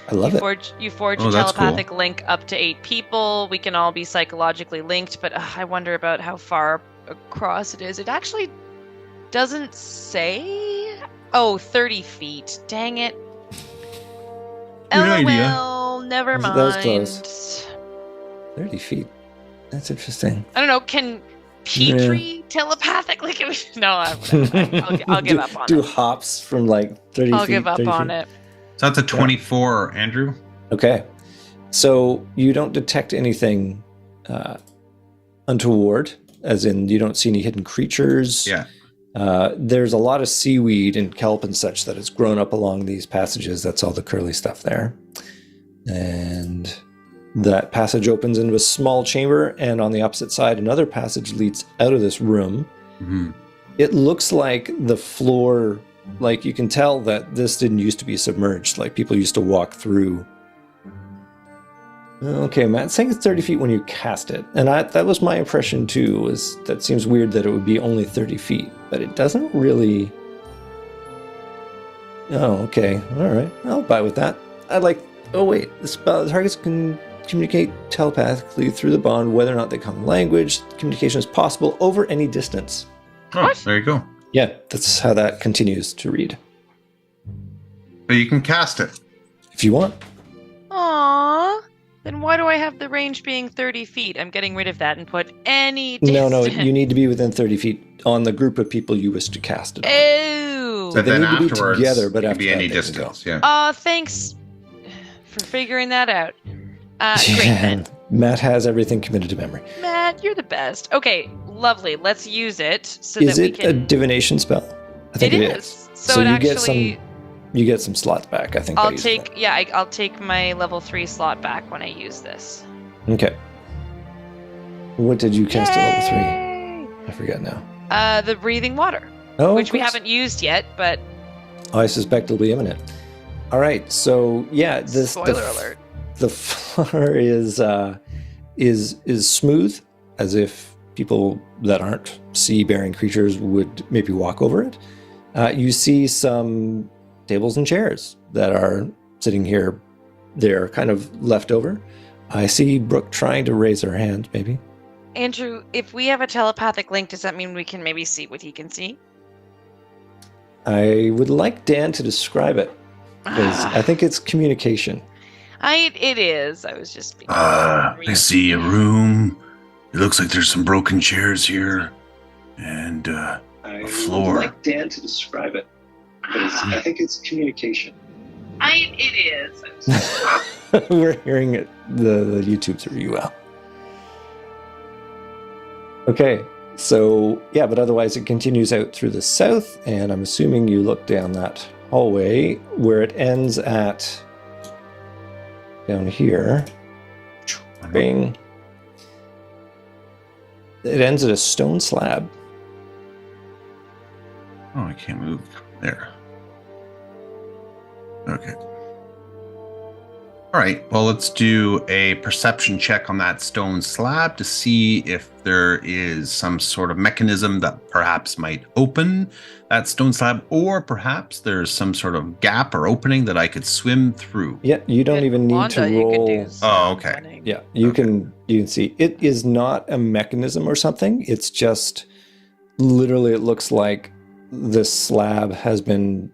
I love it. You forge a telepathic link up to 8 people. We can all be psychologically linked, but I wonder about how far across it is. It actually doesn't say. Oh, 30 feet. Dang it. LOL, never mind. That was close. 30 feet. That's interesting. I don't know. Can Petrie telepathically? No, I'll give up on it. Do hops from like 30 feet. I'll give up on it. So that's a 24, Andrew. Okay. So you don't detect anything untoward, as in you don't see any hidden creatures. Yeah. There's a lot of seaweed and kelp and such that has grown up along these passages. That's all the curly stuff there. And that passage opens into a small chamber, and on the opposite side, another passage leads out of this room. Mm-hmm. It looks like the floor, like you can tell that this didn't used to be submerged. Like people used to walk through. Okay, Matt's saying it's 30 feet when you cast it. And that was my impression too, was that seems weird that it would be only 30 feet. But it doesn't really... Oh, okay. All right. I'll buy with that. I'd like... Oh, wait. The targets can communicate telepathically through the bond, whether or not they common language. Communication is possible over any distance. Oh, what? There you go. Yeah, that's how that continues to read. But you can cast it. If you want. Aww. Then why do I have the range being 30 feet? I'm getting rid of that and put any distance. No, you need to be within 30 feet on the group of people you wish to cast it on. Oh. So they need to be together, but after be that, any they distance. can Yeah. Thanks for figuring that out. Great, yeah, then. Matt has everything committed to memory. Matt, you're the best. Okay, lovely. Let's use it so Is that we it can... a divination spell? I think it is. So it you actually... get some slots back, I think. I'll take my level 3 slot back when I use this. Okay. What did you cast at level 3? I forget now. The breathing water, which we haven't used yet, but I suspect it'll be imminent. All right, so yeah, spoiler alert. The floor is smooth, as if people that aren't sea-bearing creatures would maybe walk over it. You see some tables and chairs that are sitting here. They're kind of left over. I see Brooke trying to raise her hand, maybe. Andrew, if we have a telepathic link, does that mean we can maybe see what he can see? I would like Dan to describe it, because I think it's communication. It is. I was just being... I see a room. It looks like there's some broken chairs here. And a floor. I would like Dan to describe it, because I think it's communication. It is. We're hearing it. The YouTube's review well. Okay, so yeah, but otherwise it continues out through the south, and I'm assuming you look down that hallway where it ends at down here. Bing. It ends at a stone slab. Oh, I can't move there. Okay. All right. Well, let's do a perception check on that stone slab to see if there is some sort of mechanism that perhaps might open that stone slab, or perhaps there's some sort of gap or opening that I could swim through. Yeah, you don't even need to Wanda, you could roll. do sound okay. running. Yeah, you Okay. can see it is not a mechanism or something. It's just literally it looks like this slab has been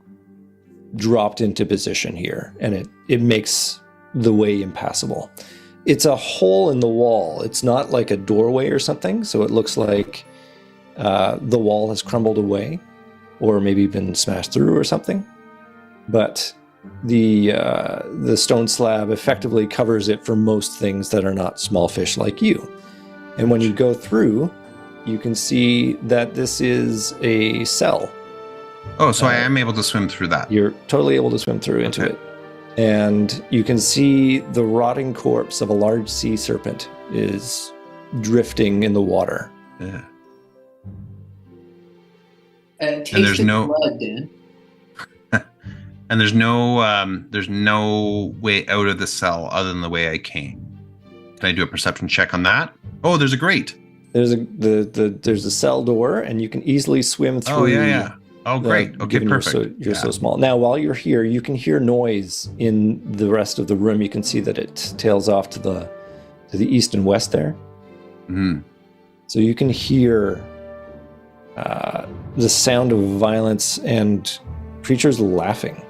dropped into position here, and it makes the way impassable. It's a hole in the wall. It's not like a doorway or something, so it looks like the wall has crumbled away or maybe been smashed through or something. But the stone slab effectively covers it for most things that are not small fish like you. And when you go through, you can see that this is a cell. Oh, so I am able to swim through that. You're totally able to swim through into it. And you can see the rotting corpse of a large sea serpent is drifting in the water. Yeah. Taste there's the no- blood, Dan. And there's no way out of the cell other than the way I came. Can I do a perception check on that? Oh, there's a grate. There's a cell door, and you can easily swim through. Oh, yeah. Oh, great. Okay, given perfect. You're so small. Now, while you're here, you can hear noise in the rest of the room. You can see that it tails off to the east and west there. Mm-hmm. So you can hear the sound of violence and creatures laughing.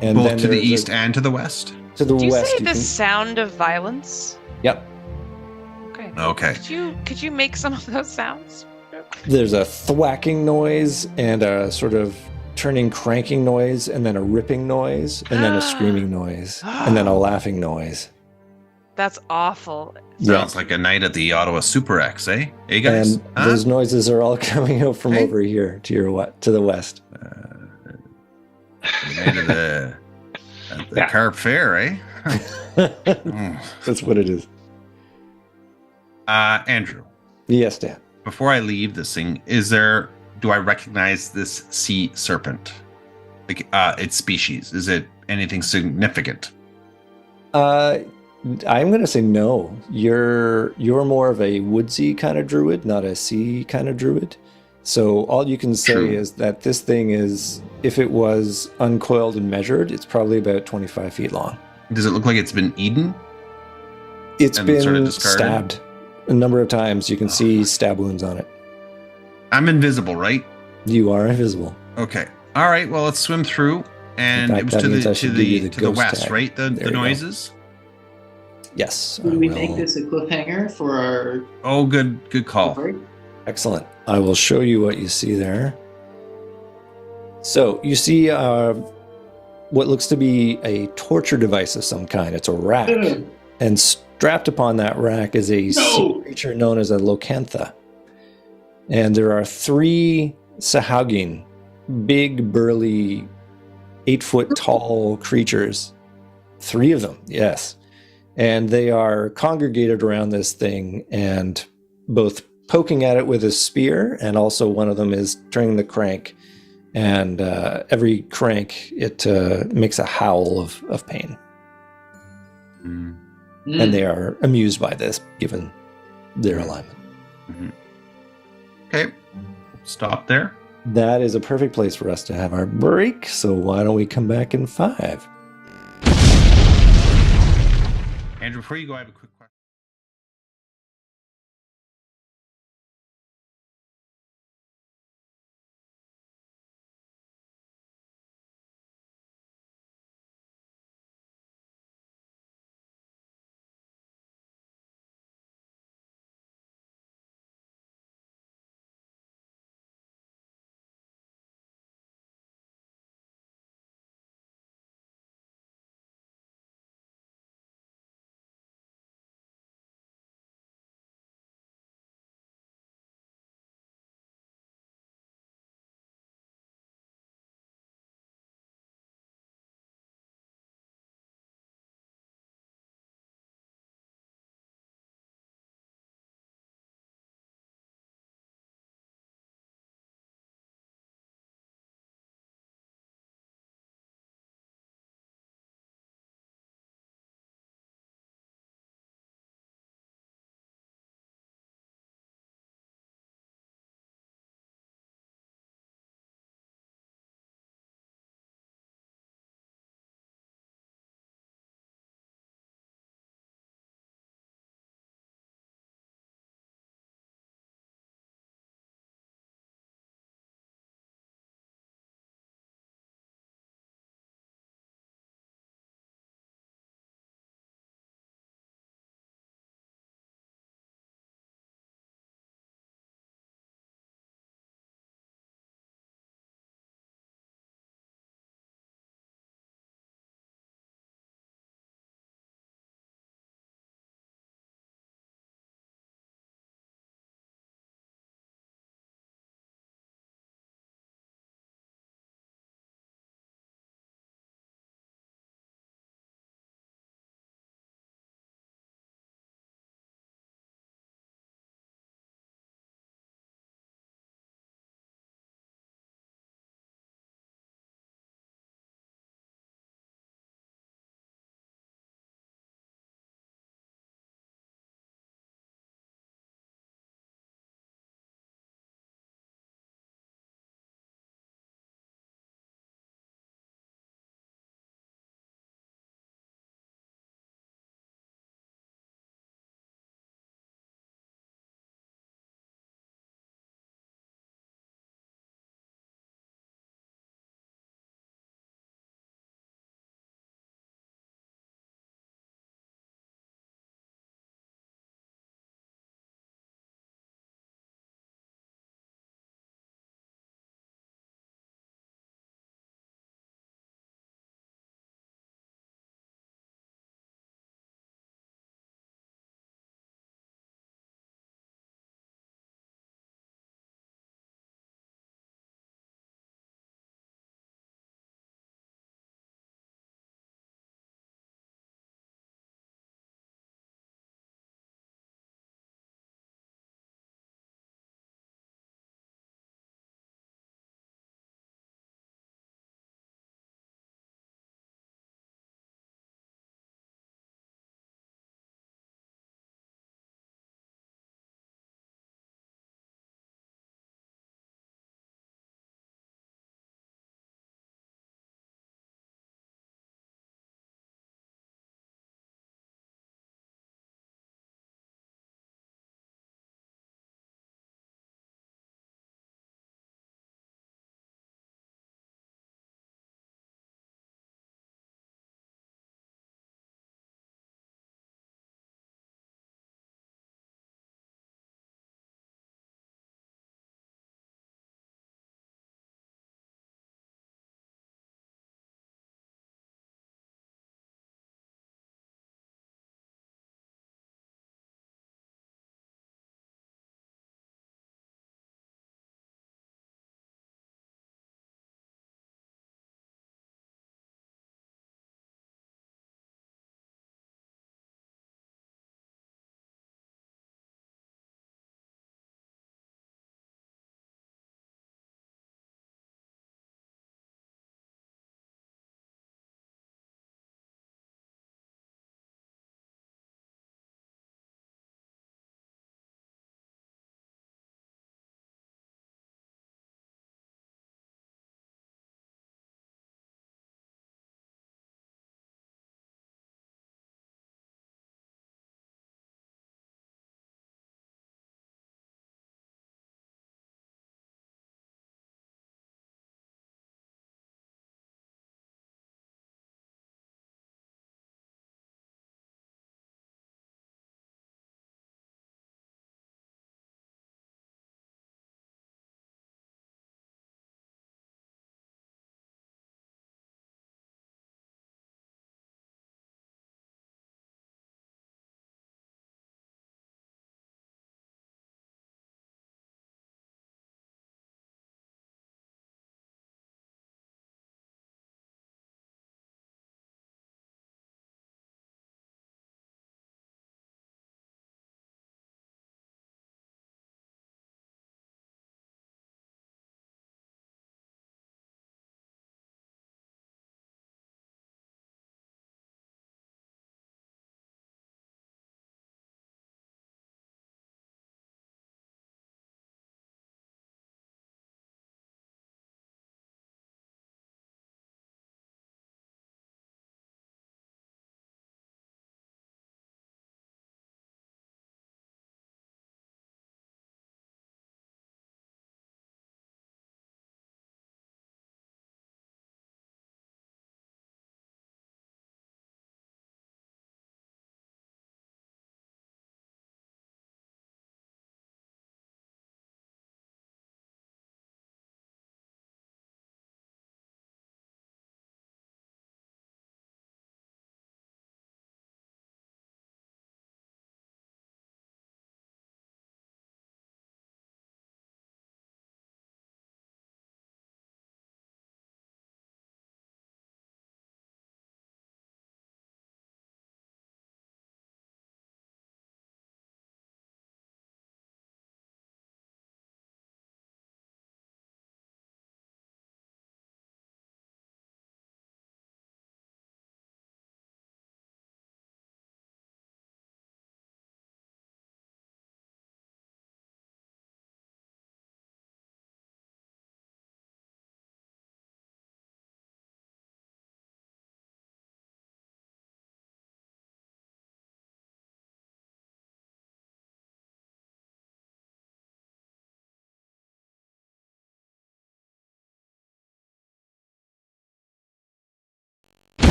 And Both then to the there's east and to the west? to the Do you west. say you the can- sound of violence? Yep. Okay. Okay. Could you make some of those sounds? There's a thwacking noise and a sort of turning, cranking noise, and then a ripping noise, and then a screaming noise, and then a laughing noise. That's awful. Sounds like a night at the Ottawa Super X, eh? Hey, guys? And those noises are all coming out from Hey. over here to the west. The night of the Yeah. Carp Fair, eh? That's what it is. Andrew, Yes, Dan. before I leave this thing, do I recognize this sea serpent? Like, its species? Is it anything significant? I'm going to say no. You're more of a woodsy kind of druid, not a sea kind of druid. So all you can say True. is that this thing is, if it was uncoiled and measured, it's probably about 25 feet long. Does it look like it's been eaten? It's And been sort of discarded? stabbed a number of times. You can see stab wounds on it. I'm invisible, right? You are invisible. Okay. All right. Well, let's swim through. And In fact, it was that to means I the should give you the to the ghost west, tag. right? The There you go. noises. Yes. Can I we will- make this a cliffhanger for our Oh, good call. break? Excellent. I will show you what you see there. So you see what looks to be a torture device of some kind. It's a rack. And strapped upon that rack is a sea creature known as a locantha. And there are 3 sahagin, big, burly, 8-foot tall creatures. 3 of them, yes. And they are congregated around this thing and both poking at it with a spear, and also one of them is turning the crank. And every crank, it makes a howl of pain. Mm. And they are amused by this, given their alignment. Mhm. Okay. Stop there. That is a perfect place for us to have our break. So why don't we come back in 5? Andrew, before you go, I have a quick question.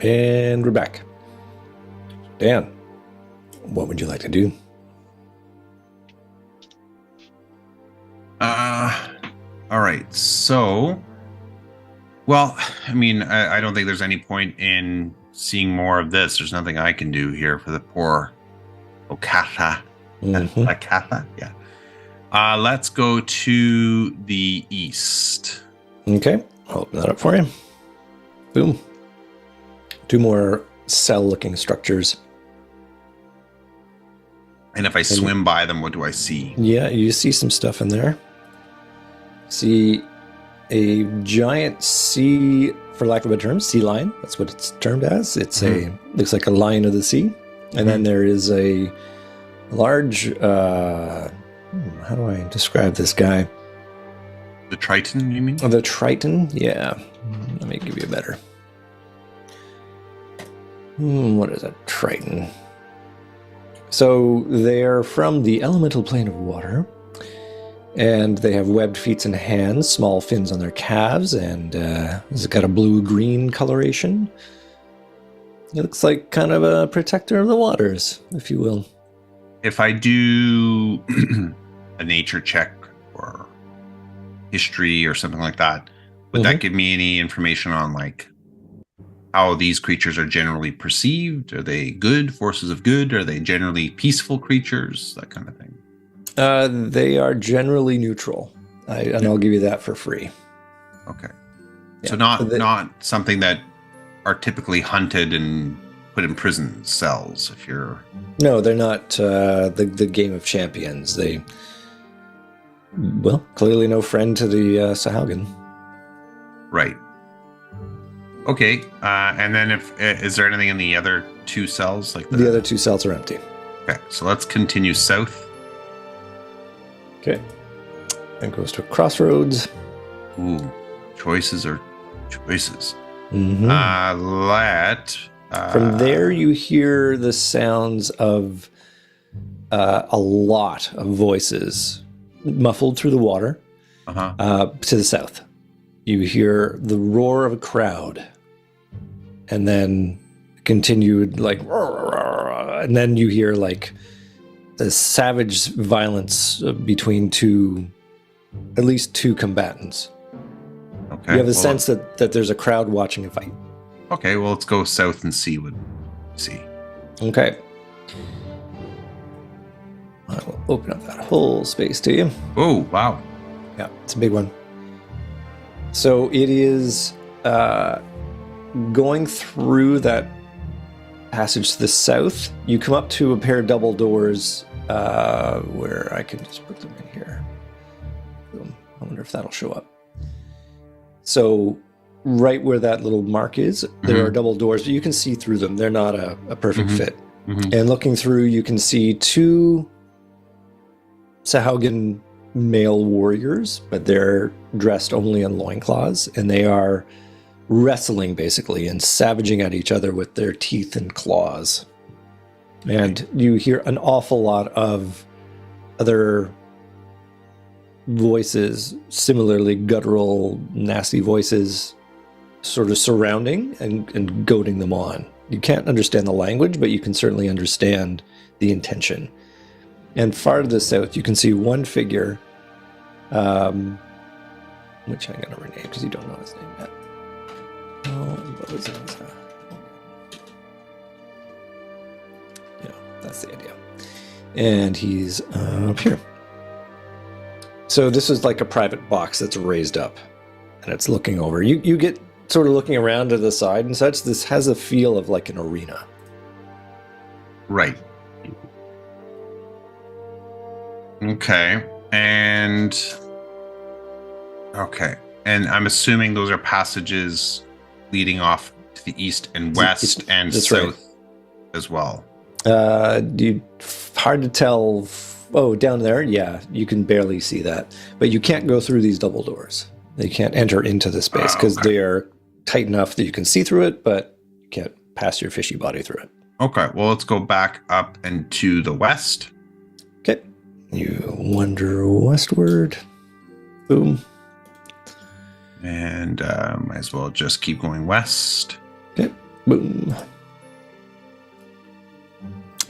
And we're back. Dan, what would you like to do? All right. So, well, I mean, I don't think there's any point in seeing more of this. There's nothing I can do here for the poor Okata. Mhm. Akata, yeah. Let's go to the east. Okay, I'll open that up for you. Boom. 2 more cell-looking structures. And if I swim by them, what do I see? Yeah, you see some stuff in there. See a giant sea, for lack of a term, sea lion. That's what it's termed as. It's looks like a lion of the sea. And then there is a large, how do I describe this guy? The Triton, you mean? Oh, the Triton? Yeah. Let me give you a better. What is a Triton? So they're from the elemental plane of water, and they have webbed feet and hands, small fins on their calves, and it's got a blue-green coloration. It looks like kind of a protector of the waters, if you will. If I do a nature check or history or something like that, would that give me any information on like how these creatures are generally perceived? Are they good, forces of good? Are they generally peaceful creatures? That kind of thing. They are generally neutral, and I'll give you that for free. Okay. Yeah. So not something that are typically hunted and put in prison cells. If you're No, they're not the Game of Champions. They, well, clearly no friend to the Sahaugen. right. Okay. And then is there anything in the other 2 cells? Like The other 2 cells are empty. Okay. So let's continue south. Okay. And goes to a crossroads. Ooh, choices are choices. Mhm. From there, you hear the sounds of a lot of voices muffled through the water. To the south, you hear the roar of a crowd, and then continued like, and then you hear like the savage violence between at least two combatants. Okay. You have a sense that there's a crowd watching a fight. Okay, well, let's go south and see what we see. Okay. I will open up that whole space to you. Oh, wow. Yeah, it's a big one. So it is going through that passage to the south. You come up to a pair of double doors where I can just put them in here. Boom. I wonder if that'll show up. So right where that little mark is, there are double doors, but you can see through them. They're not a perfect fit. And looking through, you can see 2 Sahaugen male warriors, but they're dressed only in loincloths, and they are wrestling basically and savaging at each other with their teeth and claws. And you hear an awful lot of other voices, similarly guttural, nasty voices, sort of surrounding and goading them on. You can't understand the language, but you can certainly understand the intention. And far to the south, you can see one figure, which I'm going to rename because you don't know his name yet. What was it? Yeah, that's the idea. And he's up here. So this is like a private box that's raised up, and it's looking over. You get sort of looking around to the side and such. This has a feel of like an arena. Right. Okay. And I'm assuming those are passages leading off to the east and west and south as well. Hard to tell. Oh, down there, yeah, you can barely see that, but you can't go through these double doors. They can't enter into the space because they are tight enough that you can see through it, but you can't pass your fishy body through it. Okay, well, let's go back up and to the west. Okay, you wander westward. Boom. And might as well just keep going west. Okay, Boom.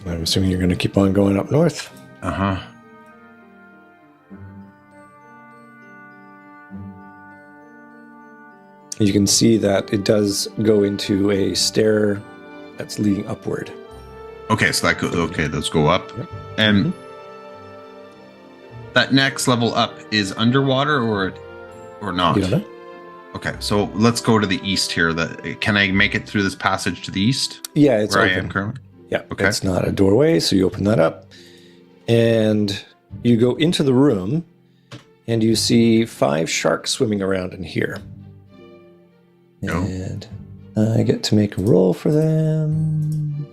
I'm assuming you're going to keep on going up north. Uh-huh. You can see that it does go into a stair that's leading upward. Okay, so that goes. Okay, those go up, Yep. and that next level up is underwater or not? You don't know? Okay, so let's go to the east here. Can I make it through this passage to the east? Yeah, it's where open. I am currently. Yeah, Okay. it's not a doorway, so you open that up. And you go into the room, and you see 5 sharks swimming around in here. No. And I get to make a roll for them.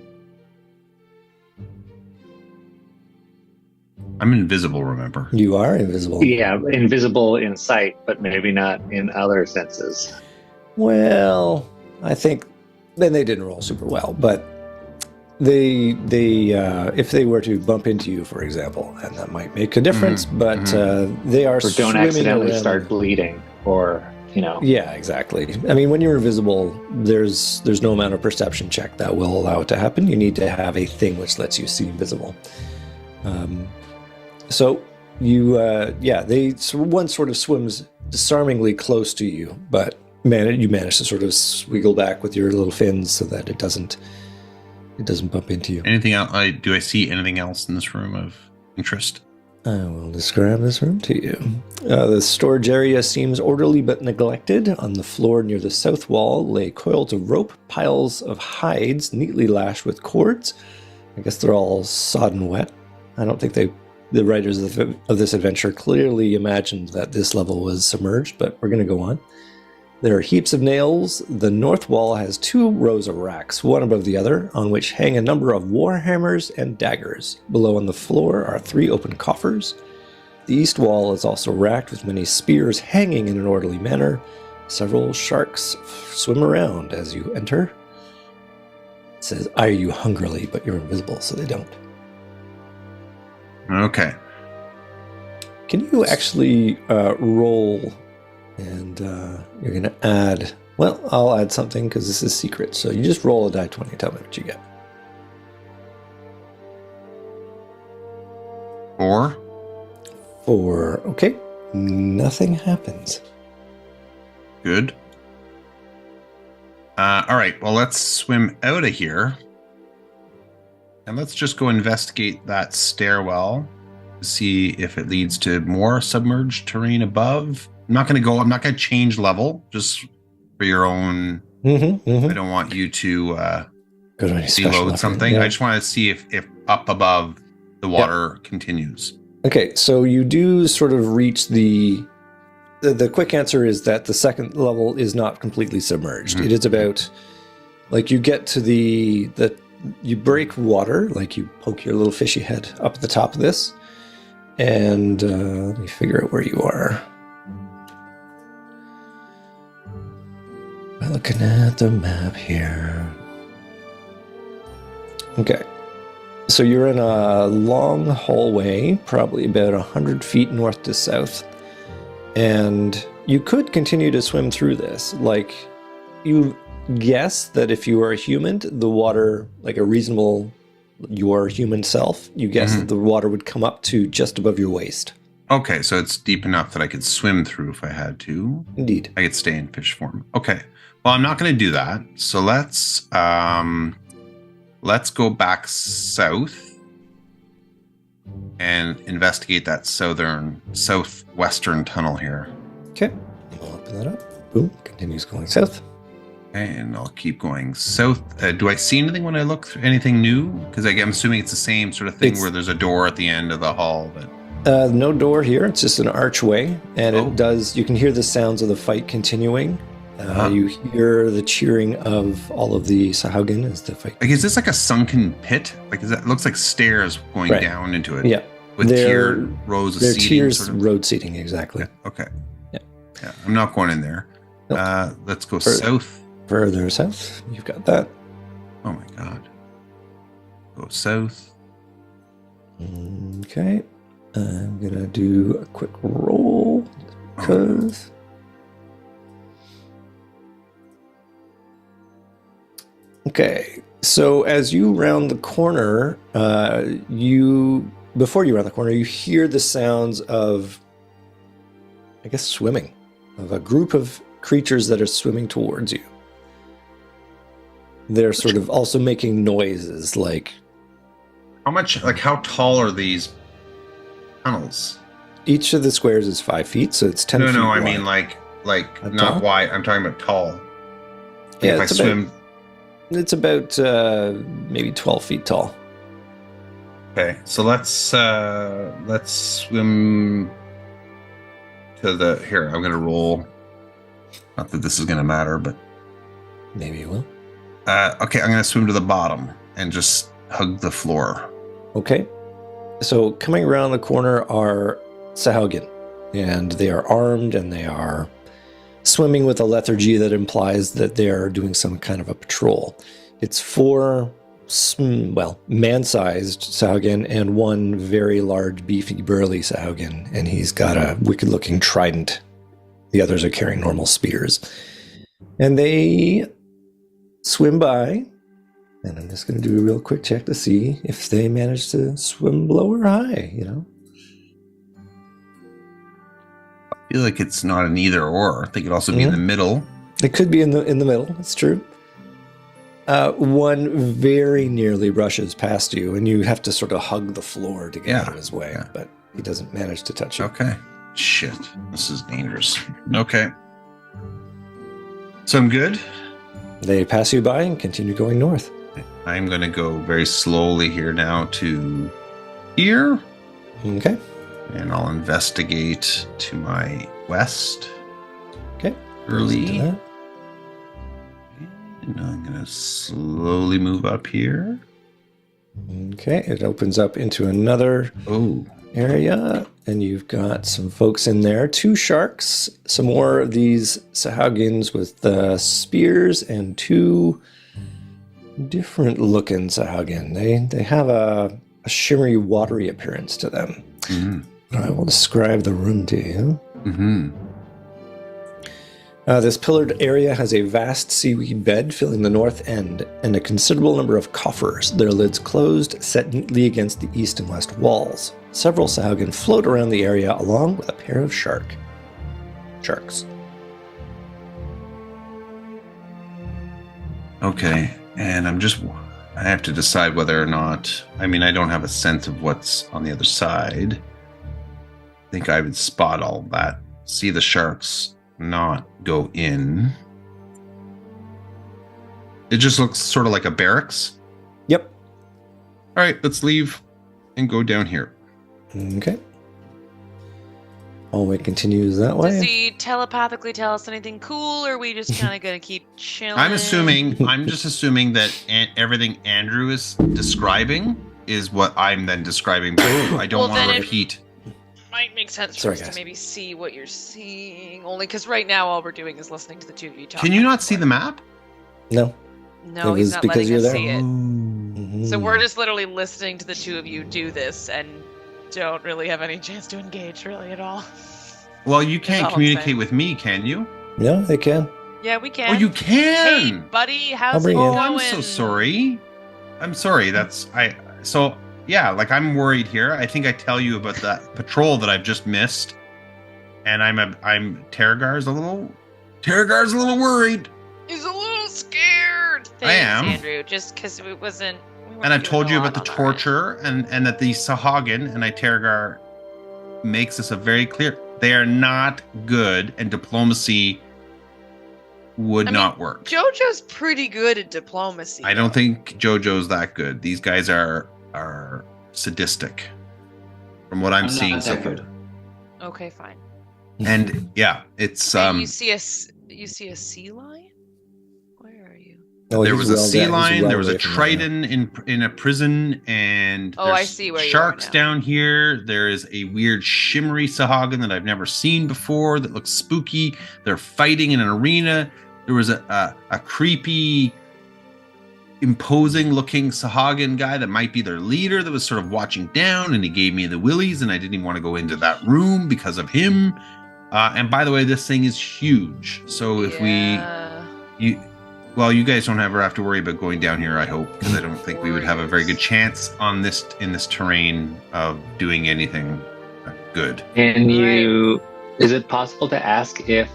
I'm invisible, remember? You are invisible. Yeah, invisible in sight, but maybe not in other senses. Well, I think then they didn't roll super well, but they if they were to bump into you, for example, and that might make a difference, but they are Or don't swimming accidentally around. start bleeding, or, you know. Yeah, exactly. I mean, when you're invisible, there's no amount of perception check that will allow it to happen. You need to have a thing which lets you see invisible. So you, one sort of swims disarmingly close to you, but you manage to sort of swiggle back with your little fins so that it doesn't bump into you. Anything else? Do I see anything else in this room of interest? I will describe this room to you. The storage area seems orderly but neglected. On the floor near the south wall lay coils of rope, piles of hides neatly lashed with cords. I guess they're all sodden wet. I don't think the writers of this adventure clearly imagined that this level was submerged, but we're going to go on. There are heaps of nails. The north wall has 2 rows of racks, one above the other, on which hang a number of war hammers and daggers. Below on the floor are 3 open coffers. The east wall is also racked with many spears hanging in an orderly manner. Several sharks swim around as you enter. It says, "Eye you hungrily," but you're invisible, so they don't. Okay. Can you actually roll? And you're going to add... Well, I'll add something because this is secret. So you just roll a die 20. Tell me what you get. 4. 4. Okay. Nothing happens. Good. All right. Well, let's swim out of here. And let's just go investigate that stairwell to see if it leads to more submerged terrain above. I'm not going to change level just for your own. I don't want you to Go to any special deload effort, something. yeah. I just want to see if up above the water continues. Okay, so you do sort of reach the quick answer is that the second level is not completely submerged. It is about, like, you get to you break water, like you poke your little fishy head up at the top of this, and let me figure out where you are. By looking at the map here. Okay. So you're in a long hallway, probably about 100 feet north to south. And you could continue to swim through this. Like, you guess that if you are a human, the water, like your human self, you guess that the water would come up to just above your waist. Okay, so it's deep enough that I could swim through if I had to. Indeed. I could stay in fish form. Okay. Well, I'm not going to do that. So let's go back south and investigate that southwestern tunnel here. Okay. I'll open that up. Boom. Continues going south. Okay, and I'll keep going south. Do I see anything when I look through anything new? Because I'm assuming it's the same sort of thing where there's a door at the end of the hall. But no door here. It's just an archway, and you can hear the sounds of the fight continuing. You hear the cheering of all of the Sahagin as the fight. Like, is this like a sunken pit? Like, it looks like stairs going down into it. Yeah. With tiered rows of seating. Tiers, sort of? road seating, exactly. Okay. Yeah. Yeah, I'm not going in there. Nope. Let's go south. Further south. You've got that. Oh my god. Go south. Okay. I'm going to do a quick roll because... Okay, so as you round the corner, before you round the corner, you hear the sounds of, I guess, swimming, of a group of creatures that are swimming towards you. They're sort of also making noises, like... How tall are these tunnels? Each of the squares is 5 feet, so it's 10 feet No, I wide. mean like not tall? wide. I'm talking about tall. Yeah, if I it's swim. It's about maybe 12 feet tall. Okay, so let's swim to the here. I'm gonna roll. Not that this is gonna matter, but Maybe you will. okay, I'm gonna swim to the bottom and just hug the floor. Okay. So coming around the corner are Sahaugen, and they are armed and they are swimming with a lethargy that implies that they are doing some kind of a patrol. It's 4, man-sized Sahaugen and 1 very large, beefy, burly Sahaugen, and he's got a wicked-looking trident. The others are carrying normal spears. And they swim by, and I'm just going to do a real quick check to see if they manage to swim low or high, you know? I feel like it's not an either or. They could also be in the middle. It could be in the middle. It's true. One very nearly brushes past you, and you have to sort of hug the floor to get out of his way, but he doesn't manage to touch you. Okay. Shit. This is dangerous. Okay. So I'm good. They pass you by and continue going north. I'm going to go very slowly here now to here. Okay. And I'll investigate to my west. Okay. Early. Listen to that. And I'm going to slowly move up here. Okay. It opens up into another area, and you've got some folks in there. 2 sharks, some more of these Sahagins with spears, and 2 different looking Sahagin. They have a shimmery, watery appearance to them. Mm-hmm. I will describe the room to you. Mm-hmm. This pillared area has a vast seaweed bed filling the north end and a considerable number of coffers, their lids closed, set neatly against the east and west walls. Several Sahagin float around the area along with a pair of sharks. Okay. And I have to decide whether or not, I mean, I don't have a sense of what's on the other side. I think I would spot all that. See the sharks not go in. It just looks sort of like a barracks. Yep. All right, let's leave and go down here. Okay. Hallway continues that way. Does he telepathically tell us anything cool, or are we just kind of going to keep chilling? I'm just assuming that everything Andrew is describing is what I'm then describing back. I don't want to repeat. Might make sense for us to maybe see what you're seeing. Only because right now all we're doing is listening to the 2 of you talk. Can you not see the map? No. No, he's not letting us see it. Mm-hmm. So we're just literally listening to the 2 of you do this and don't really have any chance to engage really at all. Well, you can't communicate with me, can you? No, they can. Yeah, we can. Oh, you can. Hey, buddy, how's it bring going? it. I'm so sorry. I'm sorry. Yeah, like I'm worried here. I think I tell you about that patrol that I've just missed, and Terragar's a little worried. He's a little scared. Thanks, I am, Andrew. Just because it wasn't. And I've told you about the torture and that the Sahagin and Terragar makes this a very clear. They are not good, and diplomacy would not work. JoJo's pretty good at diplomacy. I don't think JoJo's that good. These guys are sadistic, from what I'm seeing so far. Okay, fine. And yeah, it's And you see a sea lion? Where are you? Oh, there was a sea lion, well there was a away from trident in a prison, and I see where sharks you are now. down here. There is a weird shimmery Sahagin that I've never seen before that looks spooky. They're fighting in an arena. There was a creepy, imposing looking Sahagin guy that might be their leader that was sort of watching down, and he gave me the willies, and I didn't even want to go into that room because of him. And by the way, this thing is huge. So if Well, you guys don't ever have to worry about going down here, I hope, because I don't think we would have a very good chance in this terrain of doing anything good. And is it possible to ask if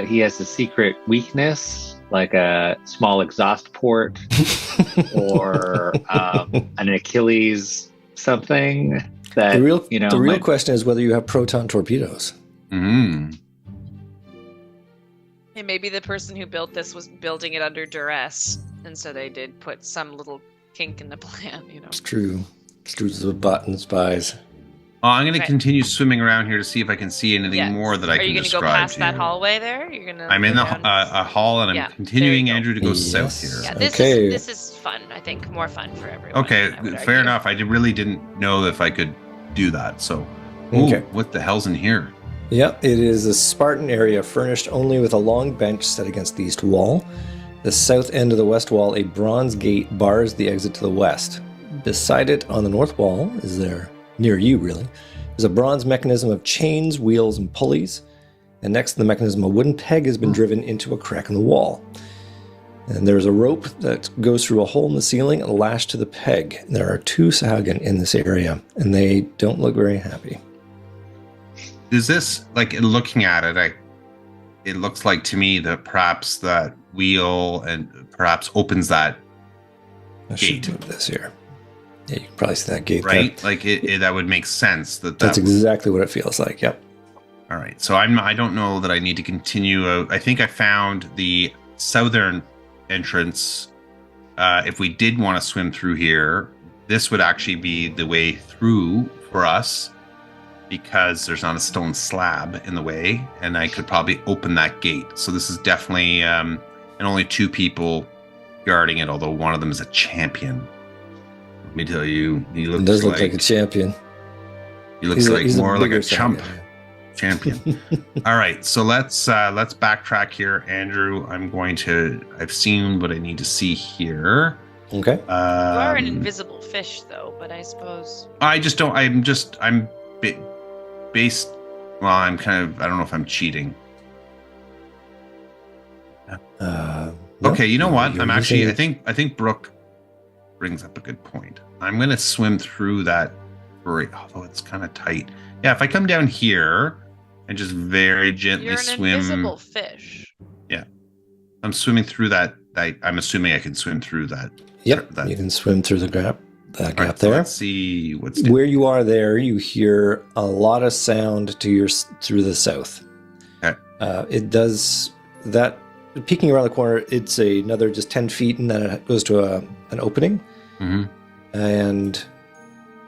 he has a secret weakness, like a small exhaust port or an Achilles something? That The real might... question is whether you have proton torpedoes. Mm-hmm. And maybe the person who built this was building it under duress, and so they did put some little kink in the plan, It's true. Screws the button spies. I'm going to Okay. continue swimming around here to see if I can see anything more that I Are can you going to describe go past to that you. hallway there? You're gonna. I'm in go the down- a hall, and I'm Yeah, continuing, there you go. Andrew, to go south Yes. here. Yeah, this Okay. is fun. I think more fun for everyone. Okay, I would fair argue. enough. I really didn't know if I could do that. So, Okay. what the hell's in here? Yep, it is a Spartan area furnished only with a long bench set against the east wall. The south end of the west wall, a bronze gate bars the exit to the west. Beside it on the north wall, near you really, is a bronze mechanism of chains, wheels, and pulleys. And next to the mechanism, a wooden peg has been driven into a crack in the wall. And there's a rope that goes through a hole in the ceiling and lashed to the peg. There are 2 Sahagin in this area, and they don't look very happy. Is this like looking at it? It looks like to me that perhaps that wheel and perhaps opens that I should gate. move this here. Yeah, you can probably see that gate right. there. Like that would make sense. That's exactly what it feels like. Yep. All right. So I don't know that I need to continue out. I think I found the southern entrance. If we did want to swim through here, this would actually be the way through for us, because there's not a stone slab in the way, and I could probably open that gate. So this is definitely, and only 2 people guarding it, although one of them is a champion. Let me tell you, he It looks does look like a champion. he looks like he's more like bigger a chump Sahagin. champion. All right, so let's backtrack here, Andrew. I've seen what I need to see here. Okay. You are an invisible fish, though. But I suppose. Based. Well, I'm kind of. I don't know if I'm cheating. No, Okay, you know what? you're I'm actually. using- I think Brooke brings up a good point. I'm gonna swim through that break, although it's kind of tight. Yeah, if I come down here and just very gently You're an swim. invisible fish. I'm swimming through that. I'm assuming I can swim through that. Yep. That- You can swim through the gap. That All gap right, so there. let's see what's down. Where you are there, you hear a lot of sound through the south. Okay. It does that. Peeking around the corner, it's another just 10 feet, and then it goes to an opening. Mhm. And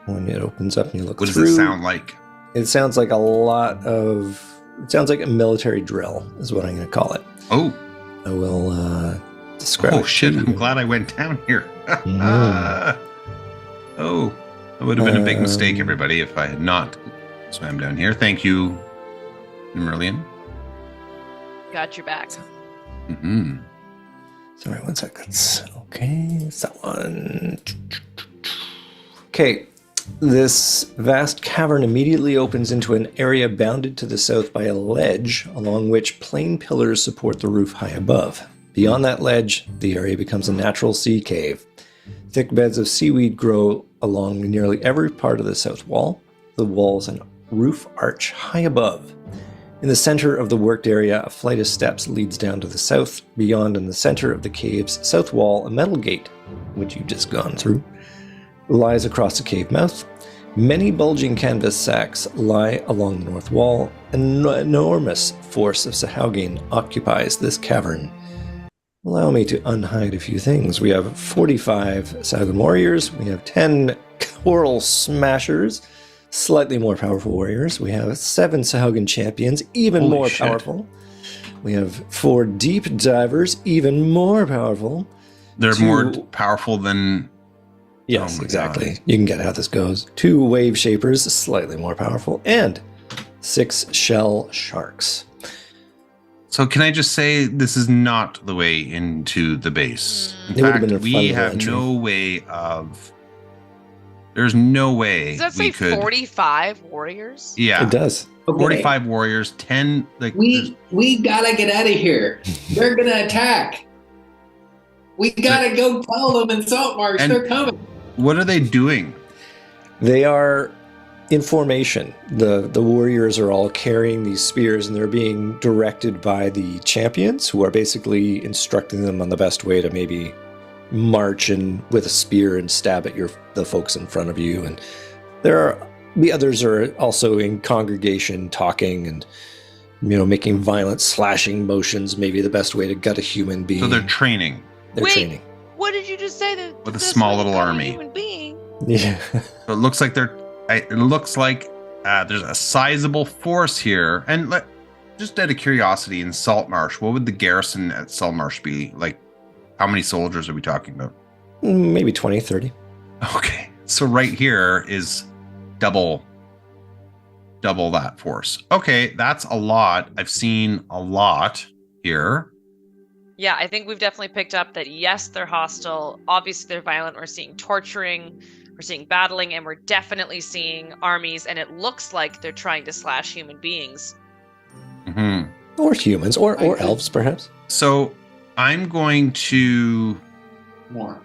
when it opens up and you look What does through, it sound like? it sounds like it sounds like a military drill, is what I'm going to call it. Oh, I will describe. oh it shit! to I'm you. glad I went down here. Mhm. Oh, that would have been a big mistake, Um, everybody, if I had not swam down here. Thank you, Merlian. Got your back. Mm-hmm. Sorry, 1 second. Okay, it's that one. Okay, this vast cavern immediately opens into an area bounded to the south by a ledge along which plain pillars support the roof high above. Beyond that ledge, the area becomes a natural sea cave. Thick beds of seaweed grow along nearly every part of the south wall. The walls and roof arch high above. In the center of the worked area, a flight of steps leads down to the south. Beyond, in the center of the cave's south wall, a metal gate, which you've just gone through, lies across the cave mouth. Many bulging canvas sacks lie along the north wall. An enormous force of Sahagin occupies this cavern. Allow me to unhide a few things. We have 45 Sahagin warriors. We have 10 coral smashers, slightly more powerful warriors. We have 7 Sahagin champions, even Holy more shit. powerful. We have 4 deep divers, even more powerful. They're 2 more powerful than. Yes, Oh my exactly. God. You can get how this goes. 2 wave shapers, slightly more powerful, and 6 shell sharks. So can I just say this is not the way into the base? In It would've fact, been a fun we little have entry. no way of. There's no way Does that we say could. 45 warriors? Yeah, It does. Okay. 45 warriors, 10 like. We gotta get out of here. They're gonna attack. We gotta go tell them in Saltmarsh. And- They're coming. What are they doing? They are in formation. The warriors are all carrying these spears, and they're being directed by the champions, who are basically instructing them on the best way to maybe march and with a spear and stab at the folks in front of you. And the others are also in congregation talking and making violent slashing motions. Maybe the best way to gut a human being. So they're training They're Wait. training. What did you just say? That with a this small was little not a army. human being? Yeah. So it looks like there's a sizable force here. And just out of curiosity, in Saltmarsh, what would the garrison at Saltmarsh be? Like, how many soldiers are we talking about? Maybe 20, 30. Okay, so right here is double that force. Okay, that's a lot. I've seen a lot here. Yeah, I think we've definitely picked up that yes, they're hostile. Obviously, they're violent. We're seeing torturing, we're seeing battling, and we're definitely seeing armies. And it looks like they're trying to slash human beings. Mm-hmm. Or humans, or elves, perhaps. So I'm going to. More.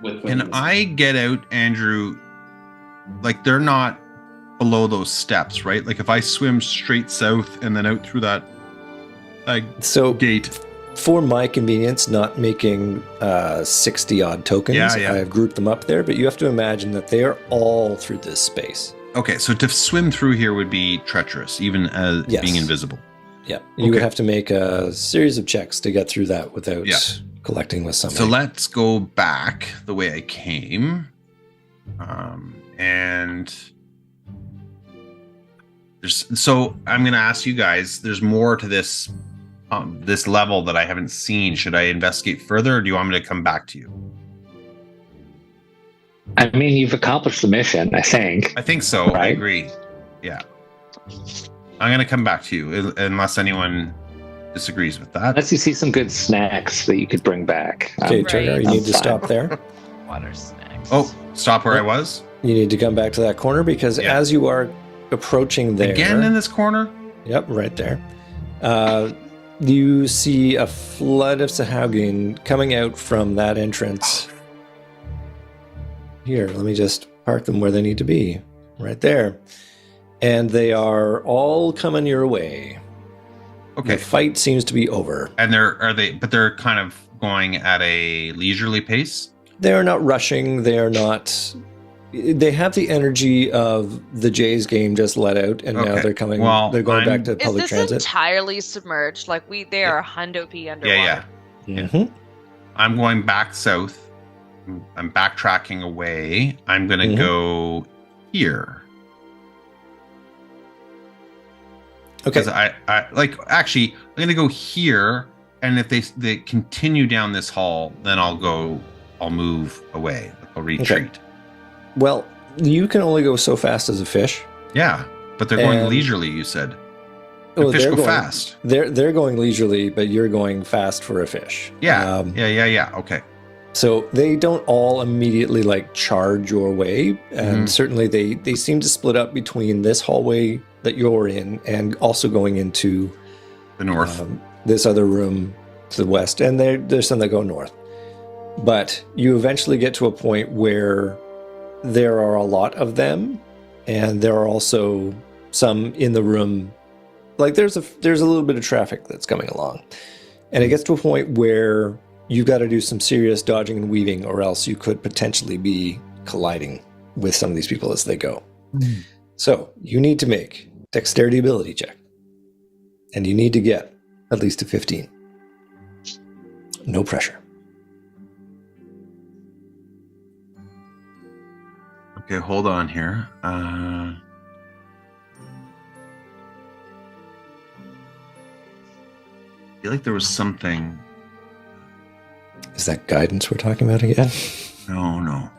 With Can I get out, Andrew? Like, they're not below those steps, right? Like, if I swim straight south and then out through that So gate. for my convenience, not making 60 odd tokens, Yeah. I've grouped them up there, but you have to imagine that they are all through this space. Okay, so to swim through here would be treacherous, even as Yes. being invisible. Yeah. You would Okay. have to make a series of checks to get through that without Yeah. collecting with somebody. So let's go back the way I came. And so I'm going to ask you guys, there's more to this level that I haven't seen. Should I investigate further, or do you want me to come back to you? I mean, you've accomplished the mission, I think. I think so. I Right. agree. Yeah. I'm going to come back to you unless anyone disagrees with that. Unless you see some good snacks that you could bring back. Okay, Right. Turner, you I'm need to fine. stop there. Water snacks. Oh, stop where I was? You need to come back to that corner because Yeah. as you are approaching there... Again in this corner? Yep, right there. You see a flood of Sahagin coming out from that entrance. Here, let me just park them where they need to be. Right there. And they are all coming your way. Okay. The fight seems to be over. And they're kind of going at a leisurely pace? They're not rushing. They are not... They have the energy of the Jays game just let out, and now Okay. they're coming. Well, they're going back to Is public this transit. entirely submerged? Like they are hundo p underwater. Yeah. Mhm. I'm going back south. I'm backtracking away. I'm going to Mhm. go here. Okay. Because I actually, I'm going to go here. And if they continue down this hall, then I'll move away. I'll retreat. Well, you can only go so fast as a fish. Yeah. But they're going And- leisurely, you said. Oh, fish they're go going- fast. They're going leisurely, but you're going fast for a fish. Yeah. Yeah. Okay. So they don't all immediately like charge your way, and Mhm. certainly they seem to split up between this hallway that you're in and also going into The north. this other room to the west, and there's some that go north. But you eventually get to a point where there are a lot of them, and there are also some in the room. Like there's a little bit of traffic that's coming along, and it gets to a point where you've got to do some serious dodging and weaving, or else you could potentially be colliding with some of these people as they go. So you need to make dexterity ability check, and you need to get at least a 15. No pressure. Okay, hold on here. I feel like there was something. Is that guidance we're talking about again? No.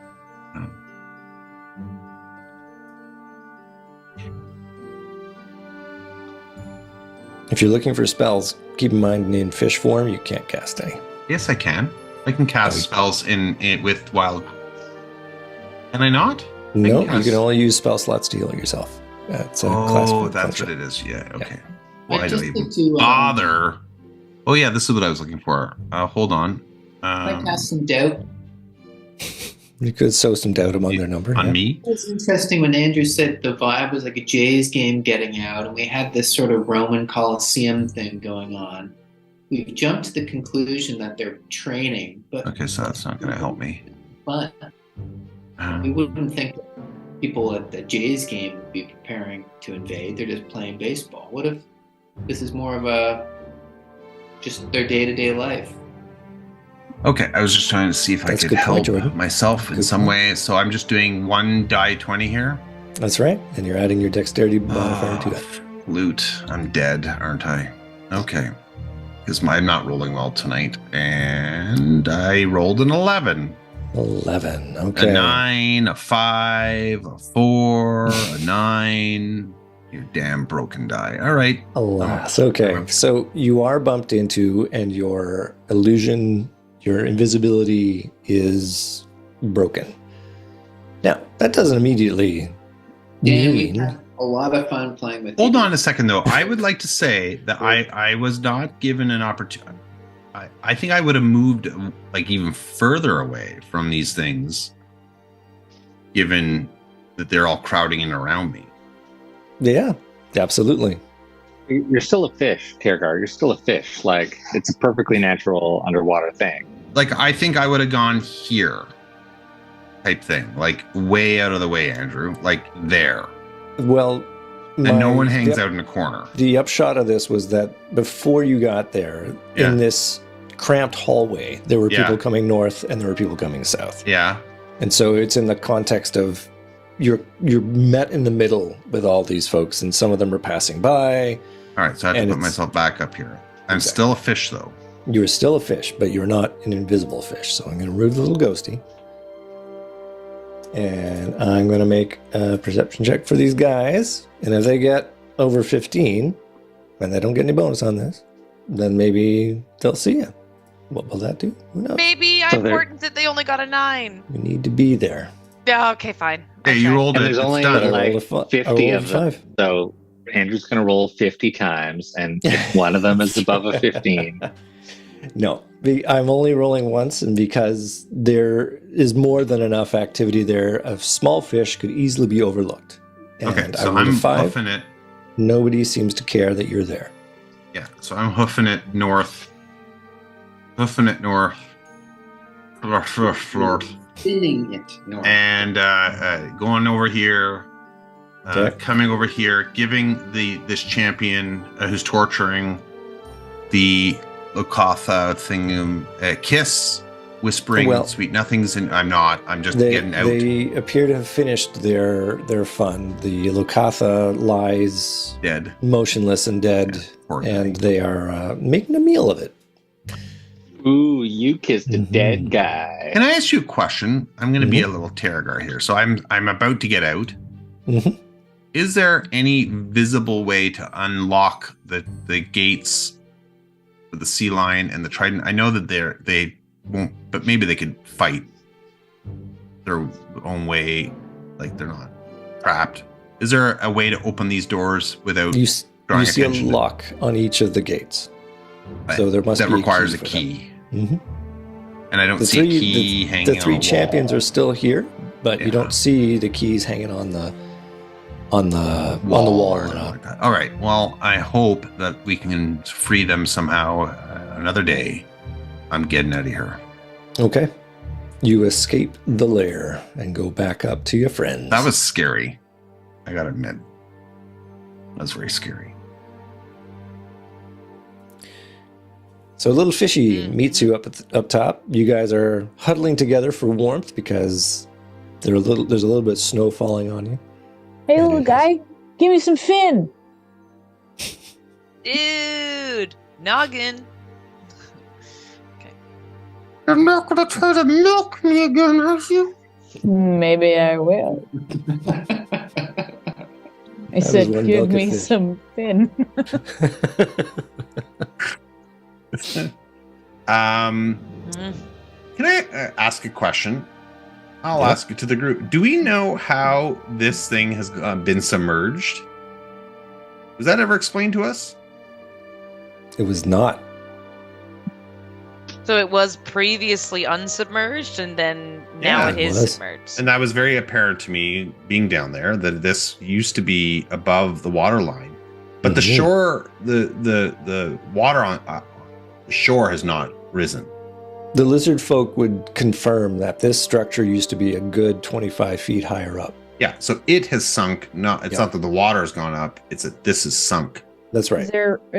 If you're looking for spells, keep in mind in fish form, you can't cast any. Yes, I can. I can cast Okay. spells in with wild. Can I not? No, cast- you can only use spell slots to heal yourself. That's a class Oh, one that's function. what it is. Yeah. Okay. Well, I I'd don't just even like to, bother. Oh yeah, this is what I was looking for. Hold on. I cast some doubt. You could sow some doubt among their number. On yeah. me? It was interesting when Andrew said the vibe was like a Jays game getting out, and we had this sort of Roman Coliseum thing going on. We've jumped to the conclusion that they're training, but Okay, so that's not going to help me. But we wouldn't think that people at the Jays game would be preparing to invade. They're just playing baseball. What if this is more of a just their day-to-day life? Okay, I was just trying to see if That's I a could good point, help Jordan. myself in Good some point. way. So I'm just doing 1 die 20 here. That's right. And you're adding your dexterity modifier to that. Loot. I'm dead, aren't I? Okay. Because I'm not rolling well tonight. And I rolled an 11. 11. Okay. A 9, a 5, a 4, a 9. You damn broken die. All right. Alas. Okay. So you are bumped into, and your illusion, your invisibility is broken. Now, that doesn't immediately Dan, we mean. had a lot of fun playing with Hold you. on a second, though. I would like to say that I was not given an opportunity. I think I would have moved like even further away from these things, given that they're all crowding in around me. Yeah, absolutely. You're still a fish, Kierkegaard. You're still a fish. Like, it's a perfectly natural underwater thing. Like, I think I would have gone here type thing, like way out of the way, Andrew, like there. Well, And no one hangs out in a corner. The upshot of this was that before you got there, Yeah. in this cramped hallway, there were Yeah. people coming north and there were people coming south. Yeah. And so it's in the context of you're met in the middle with all these folks, and some of them are passing by. All right, so I have And to put it's- myself back up here. I'm Exactly. still a fish, though. You're still a fish, but you're not an invisible fish. So I'm going to remove the little ghosty. And I'm going to make a perception check for these guys. And if they get over 15, and they don't get any bonus on this, then maybe they'll see you. What will that do? Who knows? Maybe So I'm they're- important that they only got a 9. You need to be there. Yeah, okay, fine. Hey, I'll you try. rolled And it. there's It's only, done. I like, rolled a fi- I 50 rolled of a them. 5. So Andrew's going to roll 50 times, and if one of them is above a 15, No, I'm only rolling once, and because there is more than enough activity there, a small fish could easily be overlooked. And Okay, I so rolled a I'm 5. hoofing it. Nobody seems to care that you're there. Yeah, so I'm hoofing it north. Hoofing it north. North. Spinning it. No. And going over here. Okay. Coming over here, giving this champion who's torturing the Lokatha thing a kiss, whispering Well, sweet nothings, and I'm just getting out. They appear to have finished their fun. The Lokatha lies Dead. motionless and dead, Poor and guy. they are making a meal of it. ooh, you kissed a Mhm. dead guy. Can I ask you a question? I'm going to be a Mhm. little Terragar here. So I'm about to get out. Mhm. Is there any visible way to unlock the gates for the sea lion and the trident? I know that they won't, but maybe they could fight their own way, like they're not trapped. Is there a way to open these doors without You drawing see a attention? lock on each of the gates, so there must that be requires a a key. key, For that. Mhm. and I don't The see a key the hanging the on three the champions wall. are still here, but Yeah. you don't see the keys hanging on the wall. or anything like that. All right. Well, I hope that we can free them somehow another day. I'm getting out of here. Okay. You escape the lair and go back up to your friends. That was scary. I gotta admit, that was very scary. So little fishy Mhm. meets you up top. You guys are huddling together for warmth because there's a little bit of snow falling on you. Hey, It little is. guy, give me some fin. Dude, noggin. You're not gonna try to milk me again, are you? Maybe I will. I was said, one give bucket me fish. some fin. Um, Mm. Can I ask a question? I'll Yeah. ask it to the group. Do we know how this thing has been submerged? Was that ever explained to us? It was not. So it was previously unsubmerged, and then now Yeah, it it is was. submerged. And that was very apparent to me being down there that this used to be above the water line, but the Mhm. shore, the water on the shore has not risen. The lizard folk would confirm that this structure used to be a good 25 feet higher up. Yeah, so it has sunk. It's Yeah. not that the water has gone up. It's that this is sunk. That's right. Is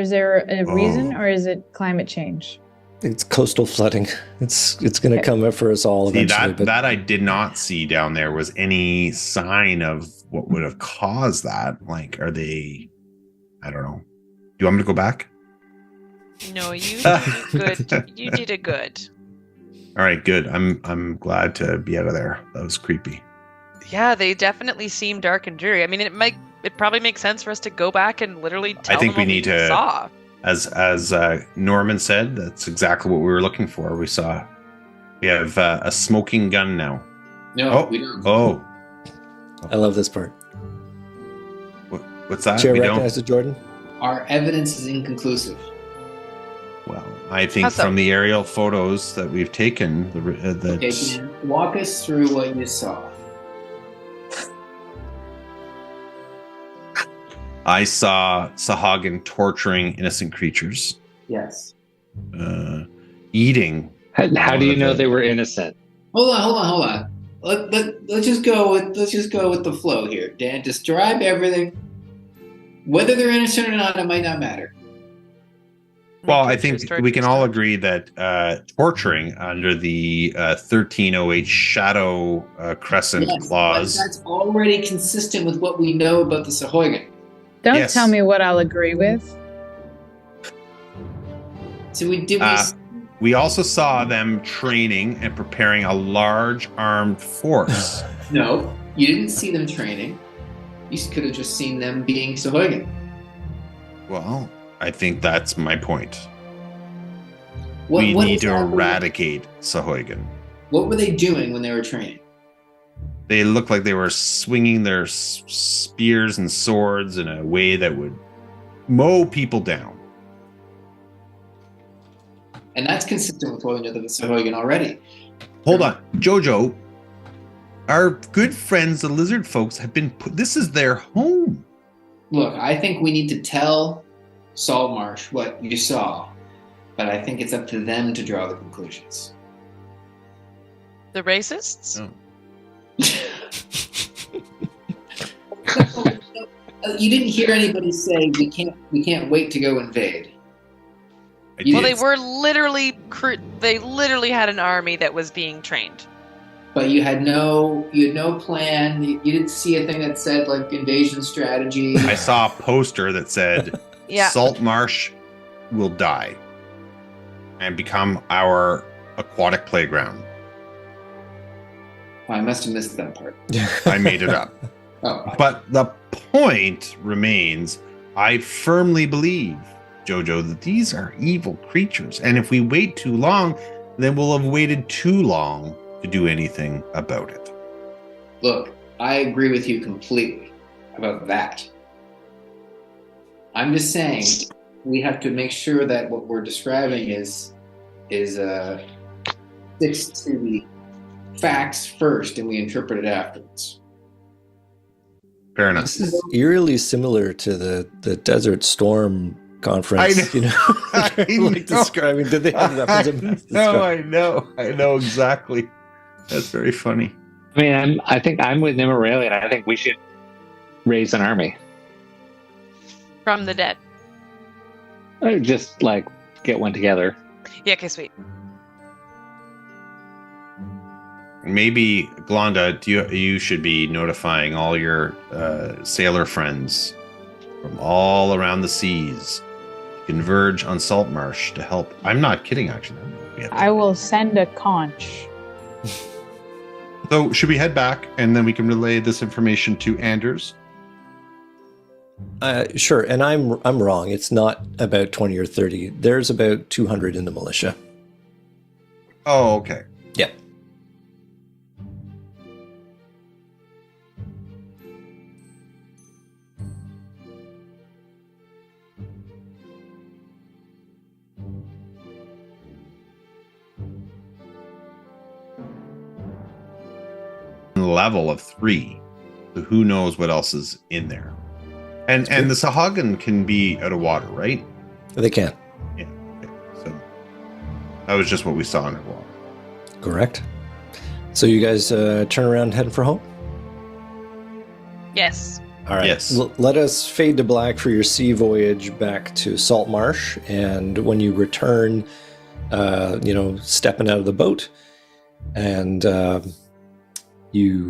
there a reason, Oh. or is it climate change? It's coastal flooding. It's going to Okay. come up for us all See, eventually. But that I did not see down there was any sign of what would have caused that. Like, are they? I don't know. Do you want me to go back? No, you did good. You did a good. All right, good. I'm glad to be out of there. That was creepy. Yeah, they definitely seem dark and dreary. I mean, it probably makes sense for us to go back and literally tell think them we what need to- saw. As Norman said, that's exactly what we were looking for. We have a smoking gun now. No, we don't. Oh, I love this part. what's that? Chair We don't. recognized it, Jordan? Our evidence is inconclusive. Well, I think How so? from the aerial photos that we've taken, Okay, Dan, walk us through what you saw. I saw Sahagin torturing innocent creatures, Yes. eating. How do you know they were innocent? Hold on. Let's just go with the flow here. Dan, describe everything. Whether they're innocent or not, it might not matter. Well, Make I your think story we can all story. agree that torturing under the 1308 Shadow Crescent Yes, clause. but that's already consistent with what we know about the Sahoygan. Don't Yes. tell me what I'll agree with. So we We also saw them training and preparing a large armed force. no, you didn't see them training. You could have just seen them being Sahoygan. Well, I think that's my point. What We need to exactly- eradicate Sahoygan. What were they doing when they were training? They looked like they were swinging their spears and swords in a way that would mow people down. And that's consistent with what we know about the Sahoygan already. Hold on, Jojo. Our good friends, the lizard folks, have been put. This is their home. Look, I think we need to tell Saltmarsh what you saw, but I think it's up to them to draw the conclusions. The racists? No. You didn't hear anybody say we can't wait to go invade. I Well, did. they were literally they literally had an army that was being trained. But you had no plan. You didn't see a thing that said like invasion strategy. I saw a poster that said, Yeah. Salt Marsh will die and become our aquatic playground. I must have missed that part. I made it up. Oh, But the point remains, I firmly believe, Jojo, that these are evil creatures. And if we wait too long, then we'll have waited too long to do anything about it. look, I agree with you completely about that. I'm just saying we have to make sure that what we're describing is sticks to the facts first, and we interpret it afterwards. Fair enough. This is eerily similar to the Desert Storm conference. I know. I like know. describing. Did they have weapons of mass destruction? I know exactly. That's very funny. I mean, I think I'm with Nimmeralian. I think we should raise an army. From the dead. Or just like get one together. Yeah, okay, sweet. Maybe Glonda, you should be notifying all your sailor friends from all around the seas to converge on Saltmarsh to help. I'm not kidding, actually. I will send a conch. So should we head back and then we can relay this information to Anders? Sure, and I'm wrong. It's not about 20 or 30. There's about 200 in the militia. Oh, okay. Yeah. level of 3. So who knows what else is in there? And the Sahagin can be out of water, right? They can. Yeah. Okay. So that was just what we saw underwater. Correct. So you guys turn around heading for home? Yes. All right. Yes. Let us fade to black for your sea voyage back to Salt Marsh. And when you return, stepping out of the boat, and you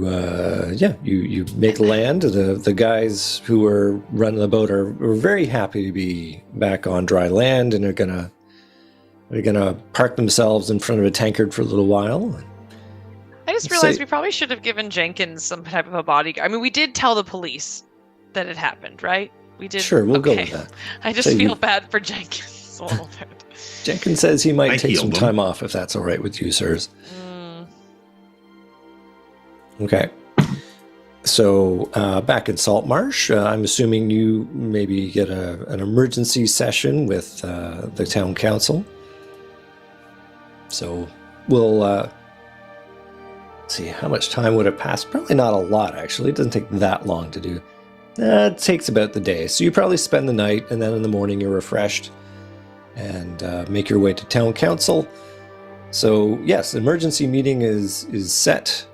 make land. The guys who are running the boat are very happy to be back on dry land, and they're gonna park themselves in front of a tankard for a little while. I just realized we probably should have given Jenkins some type of a bodyguard. I mean, we did tell the police that it happened, right? We did. Sure, we'll go with that. I just feel bad for Jenkins a little bit. Jenkins says he might take some time off if that's all right with you, sirs. Okay. So back in Salt Marsh, I'm assuming you maybe get an emergency session with the town council. So we'll see, how much time would it pass? Probably not a lot, actually. It doesn't take that long to do. It takes about the day. So you probably spend the night, and then in the morning you're refreshed and make your way to town council. So yes, emergency meeting is set.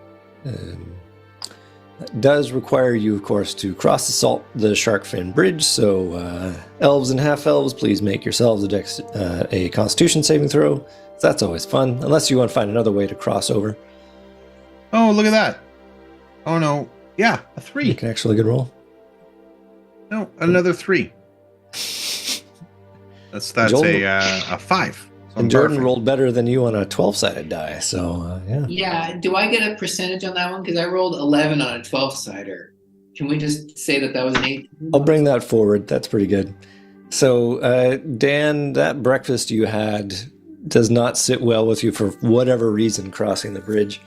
That does require you, of course, to cross the Sharkfin Bridge. So elves and half-elves, please make yourselves a Constitution saving throw. That's always fun, unless you want to find another way to cross over. Oh, look at that. Oh, no. Yeah, a 3. You can actually get a roll. No, another 3. That's a 5. So and Jordan rolled better than you on a 12-sided die, so yeah. Yeah, do I get a percentage on that one? Because I rolled 11 on a 12-sider. Can we just say that was an 8? I'll bring that forward. That's pretty good. So, Dan, that breakfast you had does not sit well with you for whatever reason crossing the bridge.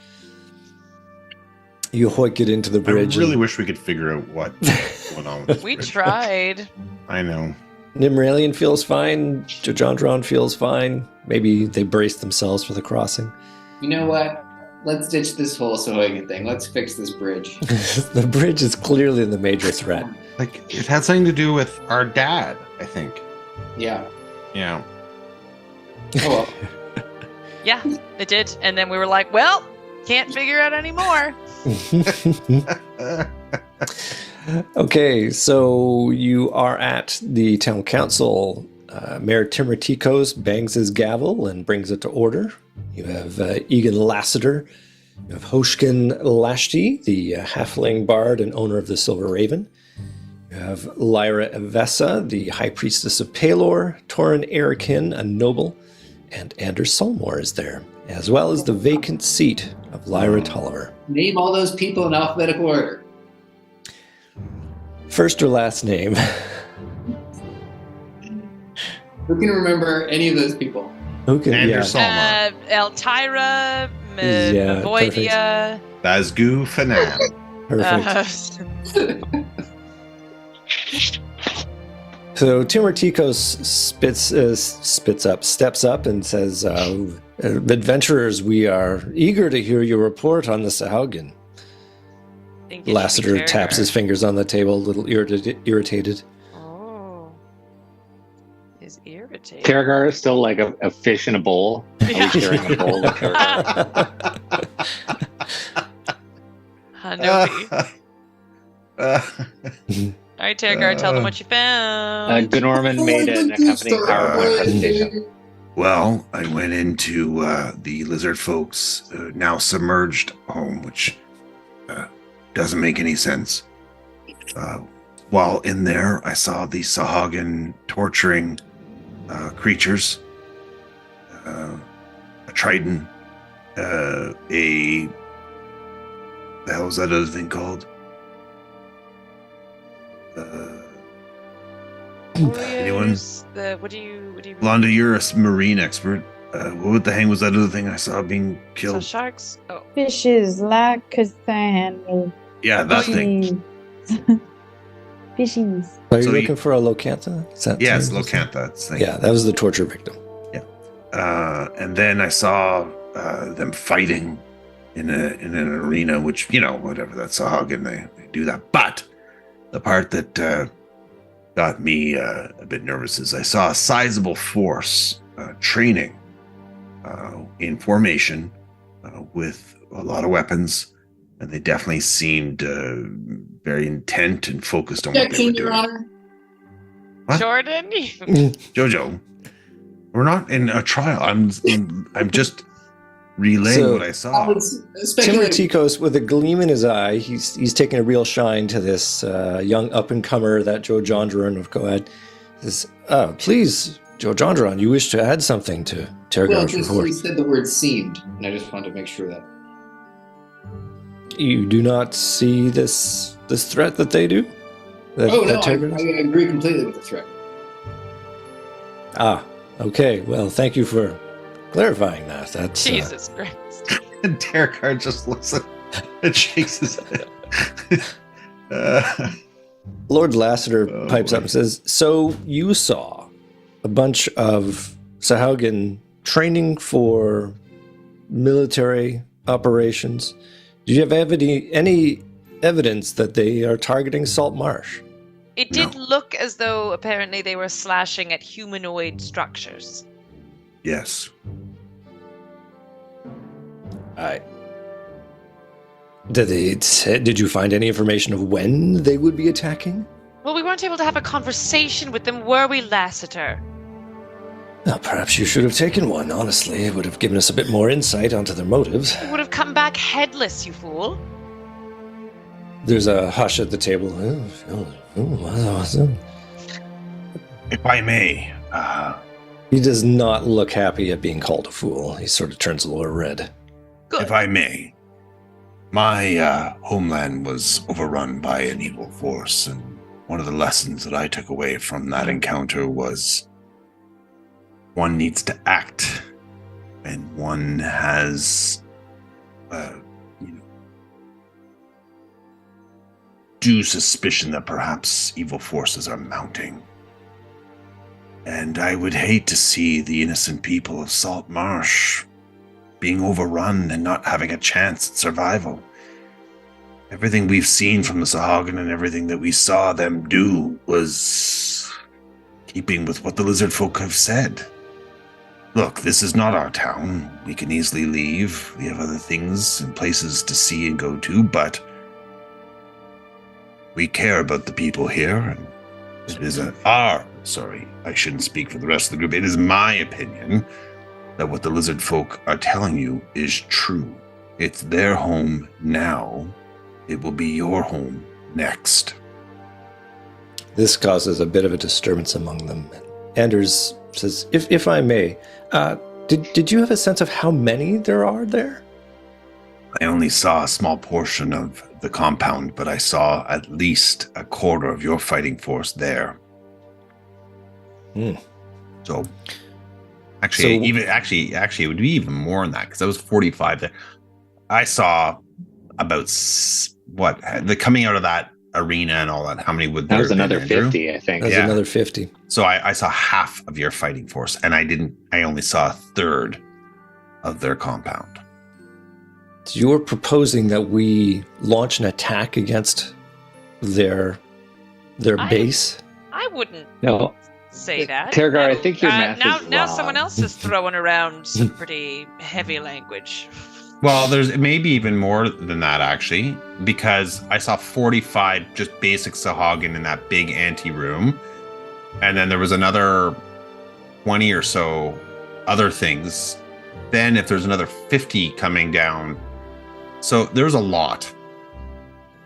You hoik it into the bridge. I really wish we could figure out what's going on with this We bridge. tried. I know. Nimralian feels fine. Jojandron feels fine. Maybe they braced themselves for the crossing. You know what? Let's ditch this whole Sahoygan thing. Let's fix this bridge. The bridge is clearly the major threat. Like, it had something to do with our dad, I think. Yeah. Yeah. Oh, well. Yeah, it did. And then we were like, well, can't figure out anymore. Okay, so you are at the town council. Mayor Timurtikos bangs his gavel and brings it to order. You have Egan Lassiter. You have Hoshkin Lashti, the halfling bard and owner of the Silver Raven. You have Lyra Evessa, the high priestess of Palor. Torin Erikin, a noble. And Anders Solmore is there, as well as the vacant seat of Lyra Tolliver. Name all those people in alphabetical order. First or last name? Who can remember any of those people? Who can? Anders Solmore. Eltyra, Yeah, Voidia. Bazgu Fanan. Perfect. So Timurtikos steps up and says, adventurers, we are eager to hear your report on the Sahagin. Lassiter taps his fingers on the table, a little irritated. Oh. Is irritated. Karragar is still like a fish in a bowl. Yeah. Are we sharing a bowl with Karragar? Hanobi. All right, Terragar, tell them what you found. Gnorman made an accompanying PowerPoint presentation. Well, I went into the lizard folks' now submerged home, which doesn't make any sense. While in there, I saw the Sahagin torturing creatures, a trident, the hell was that other thing called? Anyone? What do you Londa, you're a marine expert. What the hang was that other thing I saw being So killed? sharks? Oh. Fishes like a sand. Yeah, that thing. Fishies. Are you So looking for a Locantha? Is that Yeah, it's something? Locantha. It's thing. Yeah, that was the torture victim. And then I saw them fighting in an arena, which, whatever, that's a hug, and they do that. But the part that got me a bit nervous is I saw a sizable force training in formation with a lot of weapons, and they definitely seemed very intent and focused on what they were Objection, Your doing. Honor. What? Jordan, Jojo, we're not in a trial. I'm just relaying So- what I saw. Timuratikos, with a gleam in his eye, he's taking a real shine to this young up-and-comer that Joe Jondron of Coed. Says, please, Joe Jondron, you wish to add something to Well, Tergar's just report. he said the word seemed, and I just wanted to make sure that. You do not see this threat that they do? That Tergar does? I agree completely with the threat. Okay. Well, thank you for clarifying that. That's Jesus Christ. And Tergar just looks at and shakes his head. Lord Lassiter Oh, pipes boy. up and says, so you saw a bunch of Sahaugen training for military operations. Do you have any evidence that they are targeting Salt Marsh? It did look as though apparently they were slashing at humanoid structures. Yes. Did you find any information of when they would be attacking? Well, we weren't able to have a conversation with them, were we, Lassiter? Well, perhaps you should have taken one, honestly. It would have given us a bit more insight onto their motives. We would have come back headless, you fool. There's a hush at the table. If I may, He does not look happy at being called a fool. He sort of turns a little red. Good. if I may, my homeland was overrun by an evil force, and one of the lessons that I took away from that encounter was one needs to act, and one has, due suspicion that perhaps evil forces are mounting. And I would hate to see the innocent people of Salt Marsh being overrun and not having a chance at survival. Everything we've seen from the Sahaugen and everything that we saw them do was keeping with what the lizard folk have said. Look, this is not our town. We can easily leave. We have other things and places to see and go to, but we care about the people here, and it is I shouldn't speak for the rest of the group. It is my opinion that what the lizard folk are telling you is true. It's their home now. It will be your home next. This causes a bit of a disturbance among them. Anders says, if I may, did you have a sense of how many there are there? I only saw a small portion of the compound, but I saw at least a quarter of your fighting force there. So, actually, it would be even more than that, because I was 45 there. I saw about the coming out of that arena and all that. How many would there That was have been, another Andrew? 50, I think. That's Yeah. another 50. So I saw half of your fighting force, and I only saw a third of their compound. So you're proposing that we launch an attack against their base? I wouldn't No, say that. Tergar, I think your math now, is now wrong. someone else is throwing around some pretty heavy language. Well, there's maybe even more than that, actually, because I saw 45 just basic Sahaugen in that big ante room, and then there was another 20 or so other things. Then if there's another 50 coming down, so there's a lot.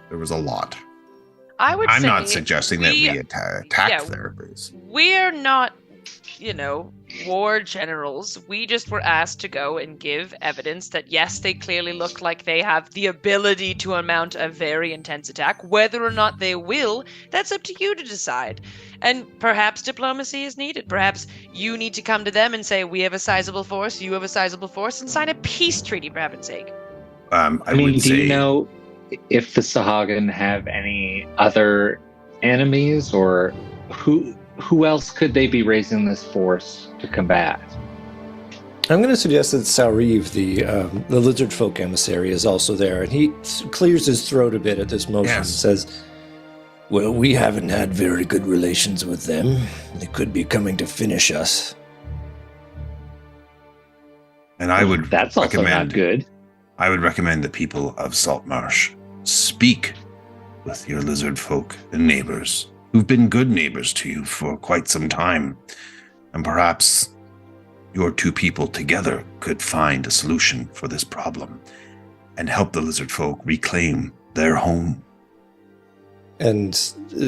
There was a lot. I would I'm say not suggesting that we attack yeah, their base. we're not, war generals. We just were asked to go and give evidence that, yes, they clearly look like they have the ability to mount a very intense attack. Whether or not they will, that's up to you to decide. And perhaps diplomacy is needed. Perhaps you need to come to them and say, we have a sizable force, you have a sizable force, and sign a peace treaty, for heaven's sake. I mean, would do say, you know if the Sahaugen have any other enemies, or who else could they be raising this force to combat? I'm going to suggest that Sauriv, the lizard folk emissary, is also there, and he clears his throat a bit at this motion and says, well, we haven't had very good relations with them. They could be coming to finish us. And I would That's also not good. I would recommend the people of Saltmarsh speak with your lizard folk and neighbors who've been good neighbors to you for quite some time. And perhaps your two people together could find a solution for this problem and help the lizard folk reclaim their home. And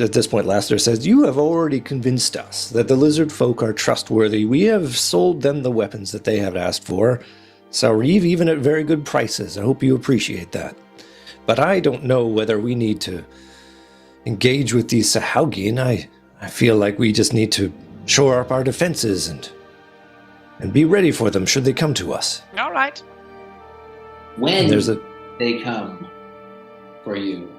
at this point, Lassiter says, you have already convinced us that the lizard folk are trustworthy. We have sold them the weapons that they have asked for. Sauriv, even at very good prices. I hope you appreciate that. But I don't know whether we need to engage with these Sahaugian. I feel like we just need to shore up our defenses and be ready for them should they come to us. All right. When they come for you.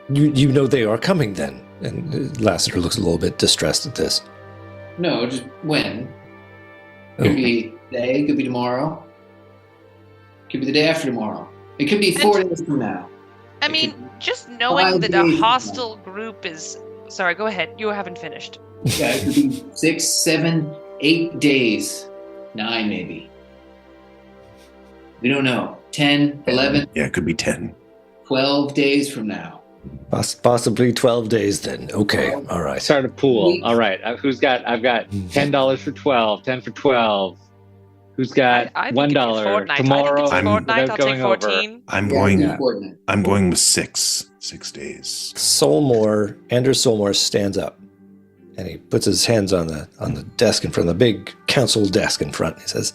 You know they are coming then. And Lassiter looks a little bit distressed at this. No, just when. Could be today, could be tomorrow. Could be the day after tomorrow. It could be 4 days from now. I mean, just knowing that a hostile group is... Sorry, go ahead. You haven't finished. Yeah, it could be 6, 7, 8 days. 9 maybe. We don't know. 10, 11. Yeah, it could be 10. 12 days from now. Possibly 12 days then. Okay, all right. Start a pool. All right. I've got $10 for 12, 10 for 12. Who's got $1 tomorrow? I'll take 14. I'm going with 6 days. Anders Solmore stands up and he puts his hands on the desk in front of the big council desk in front. He says,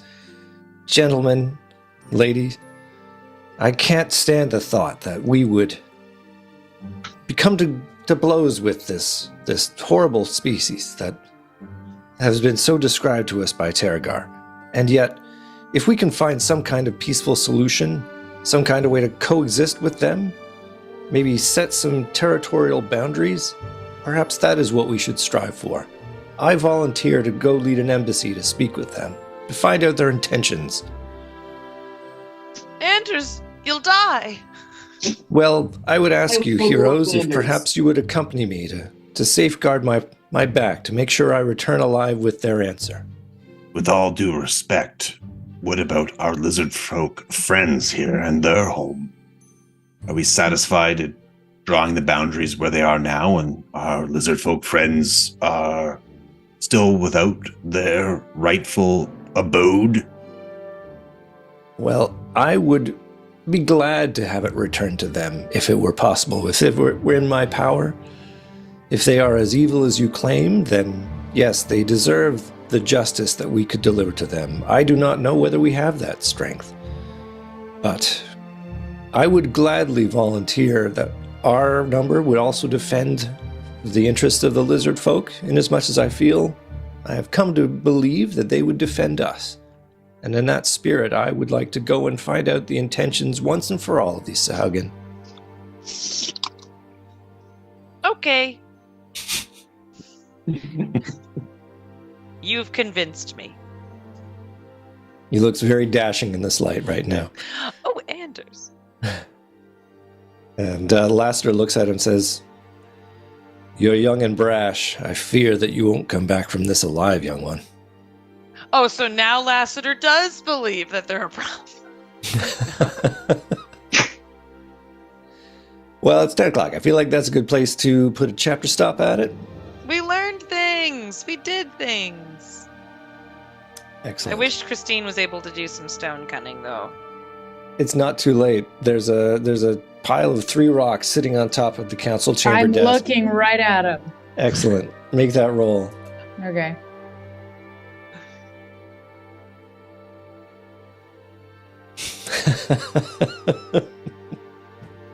gentlemen, ladies, I can't stand the thought that we would come to blows with this horrible species that has been so described to us by Terragar. And yet, if we can find some kind of peaceful solution, some kind of way to coexist with them, maybe set some territorial boundaries, perhaps that is what we should strive for. I volunteer to go lead an embassy to speak with them, to find out their intentions. Anders, you'll die. Well, I would ask you, heroes, if perhaps you would accompany me to safeguard my back, to make sure I return alive with their answer. With all due respect, what about our lizard folk friends here and their home? Are we satisfied at drawing the boundaries where they are now and our lizard folk friends are still without their rightful abode? Well, I would be glad to have it returned to them if it were possible, if it were in my power. If they are as evil as you claim, then yes, they deserve the justice that we could deliver to them. I do not know whether we have that strength. But I would gladly volunteer that our number would also defend the interests of the lizard folk, inasmuch as I feel I have come to believe that they would defend us. And in that spirit, I would like to go and find out the intentions once and for all of these Sahaugen. Okay. You've convinced me. He looks very dashing in this light right now. Oh, Anders. And Lassiter looks at him and says, you're young and brash. I fear that you won't come back from this alive, young one. Oh, so now Lassiter does believe that there are problems. Well, it's 10 o'clock. I feel like that's a good place to put a chapter stop at it. We learned things. We did things. Excellent. I wished Christine was able to do some stone cunning, though. It's not too late. There's a pile of 3 rocks sitting on top of the council chamber desk. I'm looking right at him. Excellent. Make that roll. Okay.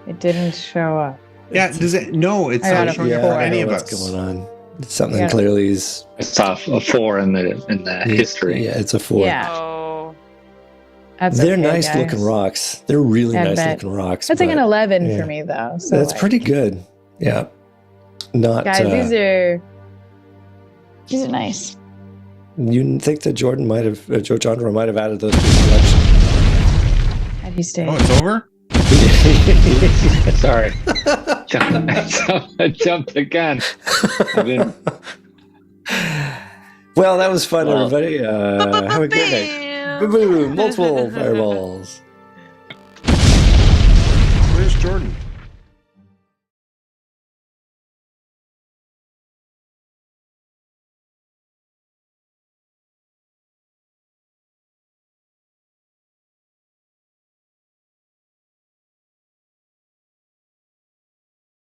It didn't show up. Yeah, does it? No, it's I got not it from showing four. for any of what's us. going on. It's something Yeah. clearly is... It's off a 4 in the history. Yeah, it's a 4. Yeah. Oh. That's They're okay, nice guys. looking rocks. They're really I nice bet. looking rocks. That's like an but 11 yeah. for me, though. So that's like, pretty good. Yeah. Not guys, these are nice. You think that Joe Jandra might have added those to the selection? How do you stay? Oh, it's over? Sorry. I jumped again. Well, that was fun, Well. everybody. Have a great night. Bam! Boom, multiple fireballs. Where's Jordan?